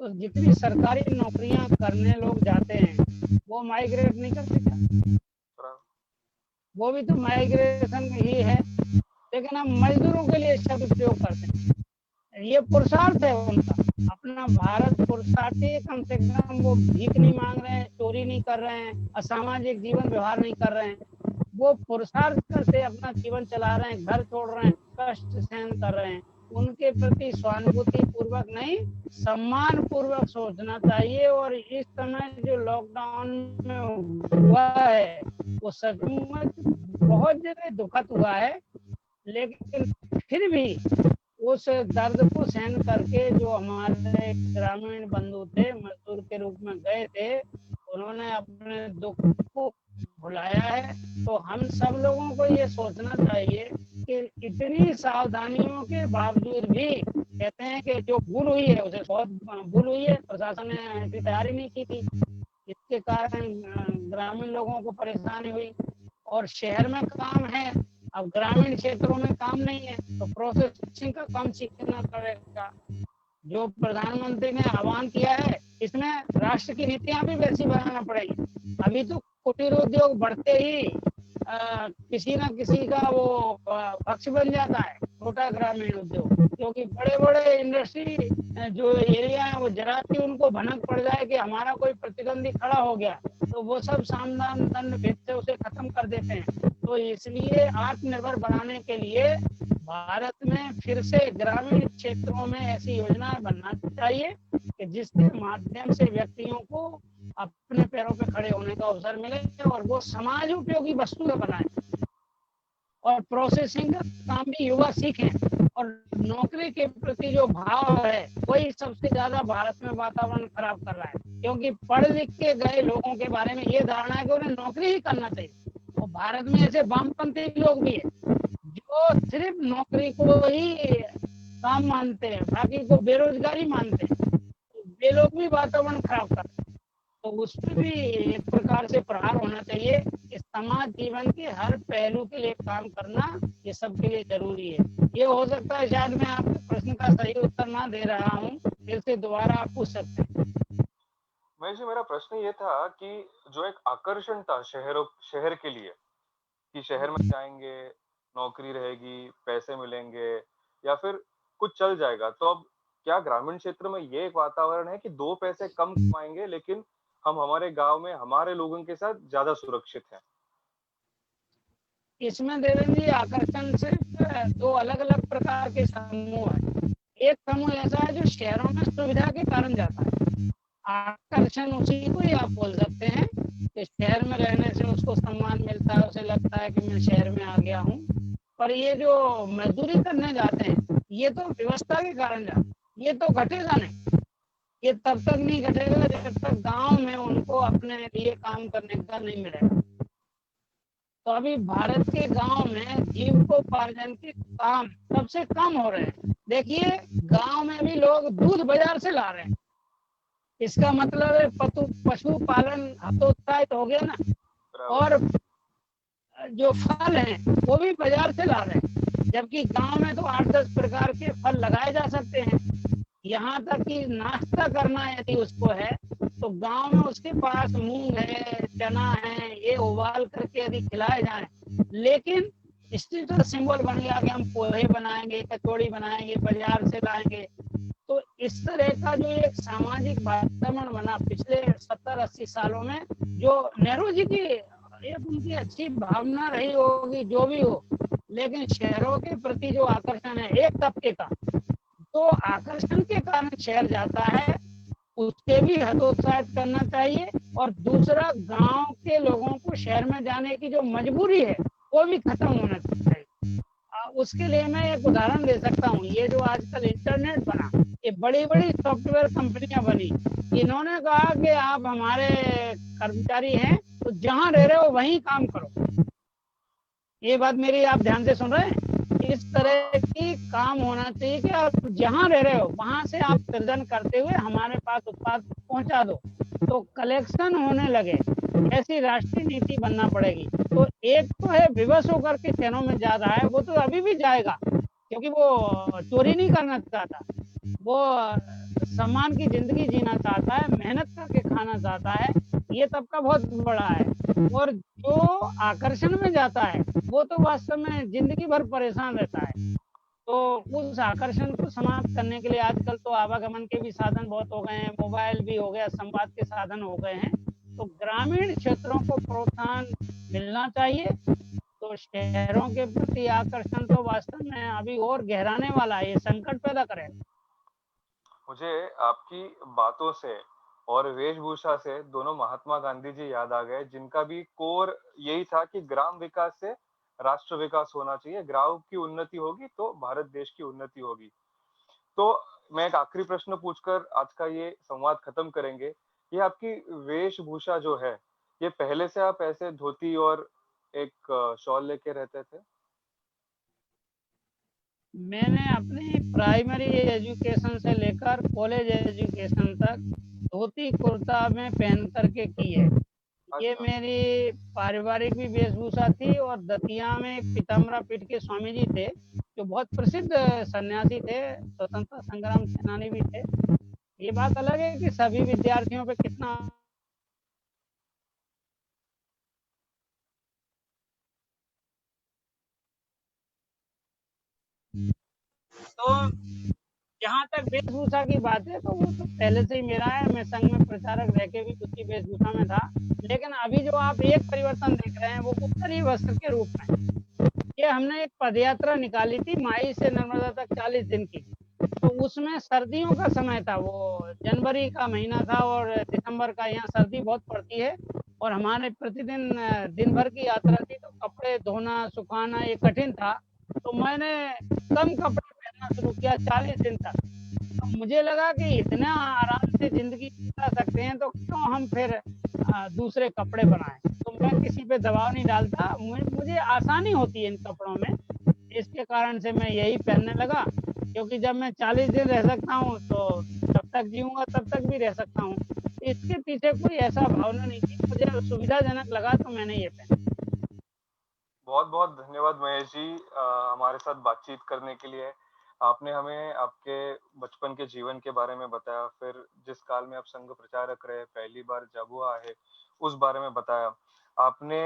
तो जितनी सरकारी नौकरियां करने लोग जाते हैं वो माइग्रेट नहीं करते क्या? वो भी तो माइग्रेशन ही है, लेकिन हम मजदूरों के लिए शब्द प्रयोग करते हैं। ये पुरुषार्थ है उनका, अपना भारत पुरुषार्थ है। कम से कम वो भीख नहीं मांग रहे हैं, चोरी नहीं कर रहे हैं, असामाजिक जीवन व्यवहार नहीं कर रहे हैं, वो पुरुषार्थ से अपना जीवन चला रहे हैं, घर छोड़ रहे हैं, कष्ट सहन कर रहे हैं। उनके प्रति सहानुभूति पूर्वक नहीं, सम्मान पूर्वक सोचना चाहिए। और इस समय जो लॉकडाउन में हुआ है वो सचमुच बहुत जगह दुखद हुआ है, लेकिन फिर भी उस दर्द को सहन करके जो हमारे ग्रामीण बंधु थे, मजदूर के रूप में गए थे, उन्होंने अपने दुख को भुलाया है। तो हम सब लोगों को ये सोचना चाहिए कि इतनी सावधानियों के बावजूद भी, कहते हैं कि जो भूल हुई है उसे बहुत भूल हुई है, प्रशासन ने ऐसी तैयारी नहीं की थी, इसके कारण ग्रामीण लोगों को परेशानी हुई। और शहर में काम है, अब ग्रामीण क्षेत्रों में काम नहीं है, तो प्रोसेसिंग का काम सीखना पड़ेगा। जो प्रधानमंत्री ने आह्वान किया है, इसमें राष्ट्र की नीतियां भी वैसी बनाना पड़ेगी। अभी तो कुटीर उद्योग बढ़ते ही किसी ना किसी का वो पक्ष बन जाता है, छोटा ग्रामीण उद्योग, क्योंकि बड़े बड़े इंडस्ट्री जो एरिया है वो जरा भी उनको भनक पड़ जाए कि हमारा कोई प्रतिद्वंदी खड़ा हो गया, तो वो सब सामदान दंड भेद से उसे खत्म कर देते हैं। तो इसलिए आत्मनिर्भर बनाने के लिए भारत में फिर से ग्रामीण क्षेत्रों में ऐसी योजनाएं बनना चाहिए कि जिसके माध्यम से व्यक्तियों को अपने पैरों पे खड़े होने का अवसर मिले और वो समाज उपयोगी वस्तुएं बनाए। और प्रोसेसिंग का काम भी युवा सीखें। और नौकरी के प्रति जो भाव है वही सबसे ज्यादा भारत में वातावरण खराब कर रहा है, क्योंकि पढ़ लिख के गए लोगों के बारे में ये धारणा है कि उन्हें नौकरी ही करना चाहिए। तो भारत में ऐसे वामपंथी लोग भी है जो सिर्फ नौकरी को ही काम मानते हैं, बाकी को बेरोजगारी मानते हैं, तो वे लोग भी वातावरण खराब करते हैं। तो उस पर भी एक प्रकार से प्रहार होना चाहिए कि समाज जीवन के हर पहलू के लिए काम करना ये सबके लिए जरूरी है। ये हो सकता है शायद मैं आपके प्रश्न का सही उत्तर ना दे रहा हूँ, फिर से दोबारा आप पूछ सकते हैं। महेश जी, मेरा प्रश्न ये था कि जो एक आकर्षण था शहर के लिए, कि शहर में जाएंगे, नौकरी रहेगी, पैसे मिलेंगे, या फिर कुछ चल जाएगा, तो अब क्या ग्रामीण क्षेत्र में ये एक वातावरण है कि 2 पैसे कम कमाएंगे लेकिन हम हमारे गांव में हमारे लोगों के साथ ज्यादा सुरक्षित हैं? इसमें देवेंद्र जी, आकर्षण सिर्फ 2 अलग अलग प्रकार के समूह है। एक समूह ऐसा है जो शहरों में सुविधा के कारण जाता है, आकर्षण उसी को ही आप बोल सकते हैं कि शहर में रहने से उसको सम्मान मिलता है, उसे लगता है कि मैं शहर में आ गया हूँ। पर ये जो मजदूरी करने जाते हैं ये तो व्यवस्था के कारण जाते हैं, ये तो घटेगा नहीं, ये तब तक नहीं घटेगा जब तक गांव में उनको अपने लिए काम करने का नहीं मिलेगा। तो अभी भारत के गांव में जीविकोपार्जन के काम सबसे कम हो रहे हैं। देखिए, गांव में भी लोग दूध बाजार से ला रहे हैं, इसका मतलब है पशुपालन हतोत्साहित हो गया ना। और जो फल हैं वो भी बाजार से ला रहे हैं, जबकि गांव में तो 8-10 प्रकार के फल लगाए जा सकते हैं। यहाँ तक कि नाश्ता करना यदि उसको है तो गांव में उसके पास मूंग है, चना है, ये उबाल करके यदि खिलाए जाए। लेकिन स्टेटस सिंबल बन गया कि हम पोहे बनाएंगे, कचौड़ी बनाएंगे, बाजार से लाएंगे। तो इस तरह का जो एक सामाजिक वातावरण बना पिछले 70-80 सालों में, जो नेहरू जी की एक उनकी अच्छी भावना रही होगी, जो भी हो, लेकिन शहरों के प्रति जो आकर्षण है एक तबके का, तो आकर्षण के कारण शहर जाता है, उसके भी हतोत्साहित करना चाहिए। और दूसरा, गांव के लोगों को शहर में जाने की जो मजबूरी है वो भी खत्म होना चाहिए। उसके लिए मैं एक उदाहरण दे सकता हूँ। ये जो आजकल इंटरनेट बना, ये बड़ी बड़ी सॉफ्टवेयर कंपनियां बनी, इन्होंने कहा कि आप हमारे कर्मचारी हैं तो जहां रह रहे हो वहीं काम करो। ये बात मेरी आप ध्यान से सुन रहे हैं? इस तरह की काम होना चाहिए कि आप जहां रह रहे हो वहां से आप सृजन करते हुए हमारे पास उत्पाद पहुंचा दो, तो कलेक्शन होने लगे। ऐसी राष्ट्रीय नीति बनना पड़ेगी। तो एक तो है विवश होकर के शहरों में जा रहा है, वो तो अभी भी जाएगा, क्योंकि वो चोरी नहीं करना चाहता, वो सम्मान की जिंदगी जीना चाहता है, मेहनत करके खाना चाहता है, ये तबका बहुत बड़ा है। और जो आकर्षण में जाता है वो तो वास्तव में जिंदगी भर परेशान रहता है। तो उस आकर्षण को समाप्त करने के लिए आजकल तो आवागमन के भी साधन बहुत हो गए हैं, मोबाइल भी हो गया, संवाद के साधन हो गए हैं। तो ग्रामीण क्षेत्रों को प्रोत्साहन मिलना चाहिए। तो शहरों के प्रति आकर्षण तो वास्तव में अभी और गहराने वाला है, ये संकट पैदा करेगा। मुझे आपकी बातों से और वेशभूषा से दोनों महात्मा गांधी जी याद आ गए, जिनका भी कोर यही था कि ग्राम विकास से राष्ट्र विकास होना चाहिए। ग्राम की उन्नति होगी तो भारत देश की उन्नति होगी। तो मैं एक आखिरी प्रश्न पूछकर आज का ये संवाद खत्म करेंगे। ये आपकी वेशभूषा जो है, ये पहले से आप ऐसे धोती और एक शॉल लेके रहते थे? मैंने अपनी प्राइमरी एजुकेशन से लेकर कॉलेज एजुकेशन तक धोती कुर्ता में पहन करके की है। ये अच्छा। मेरी पारिवारिक भी वेशभूषा थी। और दतिया में पीताम्बरा पीठ के स्वामी जी थे, जो बहुत प्रसिद्ध सन्यासी थे, स्वतंत्रता संग्राम सेनानी भी थे। ये बात अलग है कि सभी विद्यार्थियों पे कितना तो जहाँ तक वेशभूषा की बात है, तो वो तो पहले से ही मेरा है। मैं संघ में प्रचारक रह के भी उसी वेशभूषा में था। लेकिन अभी जो आप एक परिवर्तन देख रहे हैं, वो उत्तरी वस्त्र के रूप में। ये हमने एक पदयात्रा निकाली थी माई से नर्मदा तक 40 दिन की। तो उसमें सर्दियों का समय था, वो जनवरी का महीना था और दिसंबर का। यहाँ सर्दी बहुत पड़ती है और हमारे प्रतिदिन दिन भर की यात्रा थी, तो कपड़े धोना सुखाना ये कठिन था। तो मैंने कम कपड़े पहनना शुरू किया 40 दिन तक। तो मुझे लगा कि इतना आराम से जिंदगी बिता सकते हैं, तो क्यों हम फिर दूसरे कपड़े बनाएं। तो मैं किसी पे दबाव नहीं डालता, मुझे आसानी होती है इन कपड़ों में। इसके कारण से मैं यही पहनने लगा, क्योंकि जब मैं 40 दिन रह सकता हूँ तो जब तक जीऊंगा तब तक भी रह सकता हूँ। इसके पीछे कोई ऐसा भावना नहीं थी, मुझे सुविधाजनक लगा तो मैंने ये पहना। बहुत बहुत धन्यवाद महेश जी, हमारे साथ बातचीत करने के लिए। आपने हमें आपके बचपन के जीवन के बारे में बताया, फिर जिस काल में आप संघ प्रचारक रहे, पहली बार झाबुआ आए, उस बारे में बताया। आपने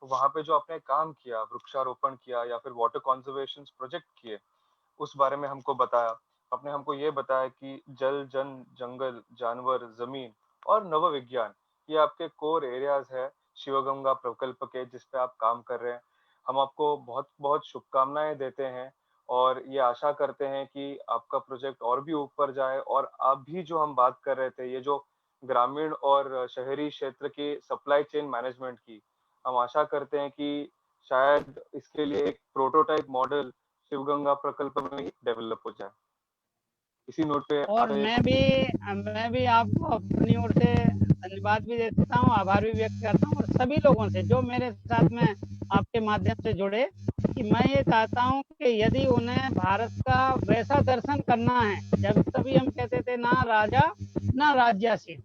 वहां पे जो आपने काम किया, वृक्षारोपण किया या फिर वाटर कंजर्वेशन प्रोजेक्ट किए, उस बारे में हमको बताया। आपने हमको ये बताया कि जल, जन, जंगल, जानवर, जमीन और नव विज्ञान, ये आपके कोर एरियाज है शिवगंगा प्रकल्प के, जिस पे आप काम कर रहे हैं। हम आपको बहुत बहुत शुभकामनाएं देते हैं और ये आशा करते हैं कि आपका प्रोजेक्ट और भी ऊपर जाए। और आप भी जो हम बात कर रहे थे, ये जो ग्रामीण और शहरी क्षेत्र की सप्लाई चेन मैनेजमेंट की, हम आशा करते हैं कि शायद इसके लिए एक प्रोटोटाइप मॉडल शिवगंगा प्रकल्प में ही डेवलप हो जाए। इसी नोट पे और मैं भी आपको अपनी ओर से धन्यवाद भी देता हूँ, आभार भी व्यक्त करता हूँ। और सभी लोगों से जो मेरे साथ में आपके माध्यम से जुड़े, कि मैं ये चाहता हूँ कि यदि उन्हें भारत का वैसा दर्शन करना है, जब तभी हम कहते थे ना राजा ना राज्यासीन,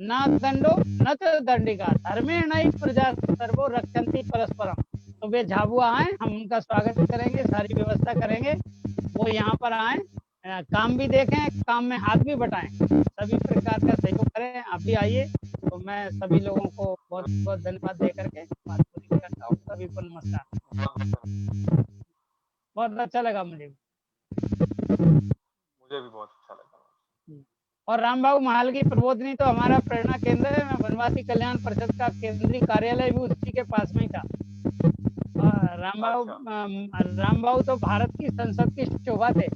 ना दंडो न च दंडिका, धर्मेण ही प्रजा सर्वो रक्षन्ति परस्परम। तो वे झाबुआ आए, हम उनका स्वागत करेंगे, सारी व्यवस्था करेंगे। वो यहाँ पर आए, काम भी देखें, काम में हाथ भी बटाएं, सभी प्रकार का सहयोग करें। आप भी आइए। तो मैं सभी लोगों को बहुत बहुत धन्यवाद दे करके बात पूरी करता हूँ। सभी को नमस्कार। बहुत अच्छा लगा मुझे भी बहुत अच्छा लगा। और रामबाबू महाल की प्रबोधिनी तो हमारा प्रेरणा केंद्र है। मैं वनवासी कल्याण परिषद का केंद्रीय कार्यालय भी उसी के पास में ही था। रामबाबू तो भारत की संसद की शोभा थे।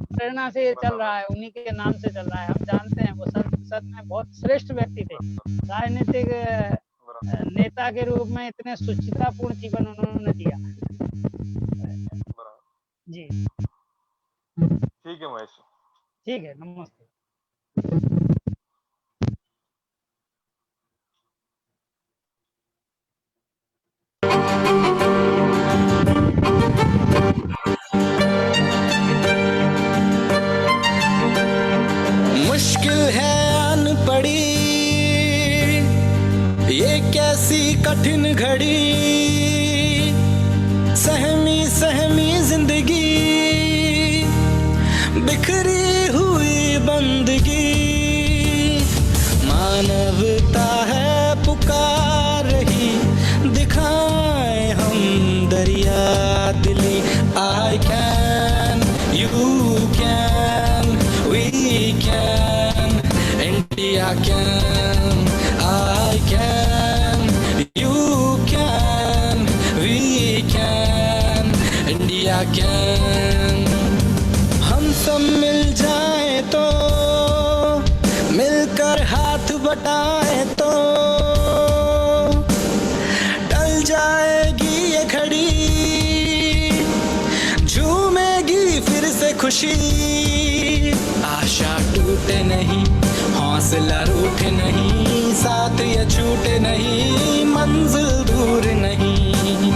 प्रेरणा से ये चल रहा है, उन्हीं के नाम से चल रहा है। हम जानते हैं वो संसद में बहुत श्रेष्ठ व्यक्ति थे। राजनीतिक नेता के रूप में इतने सुचितापूर्ण जीवन उन्होंने दिया जी। ठीक है महेश, ठीक है, नमस्ते। मुश्किल है अनपढ़ी ये कैसी कठिन घड़ी, सहमी सहमी जिंदगी, बिखरी हुई बंदगी, मानवता है पुकार रही, दिखाएं हम दरिया दिली। I can India can, I can, you can, we can, India can. हम सब मिल जाए तो, मिलकर हाथ बटाए तो टल जाएगी ये घड़ी, झूमेगी फिर से खुशी. आशा टूटे नहीं, हौसला रूठे नहीं, साथ ये छूटे नहीं, मंजिल दूर नहीं.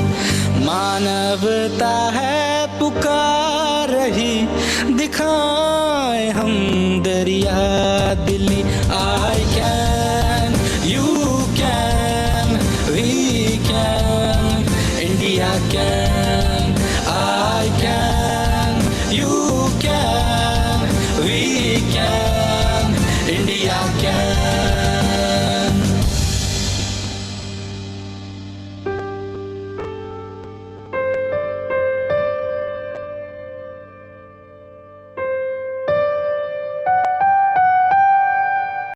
मानवता है पुकार रही, दिखाए हम दरिया दिली. I can, you can, we can, India can. I can, you can, we can, India can.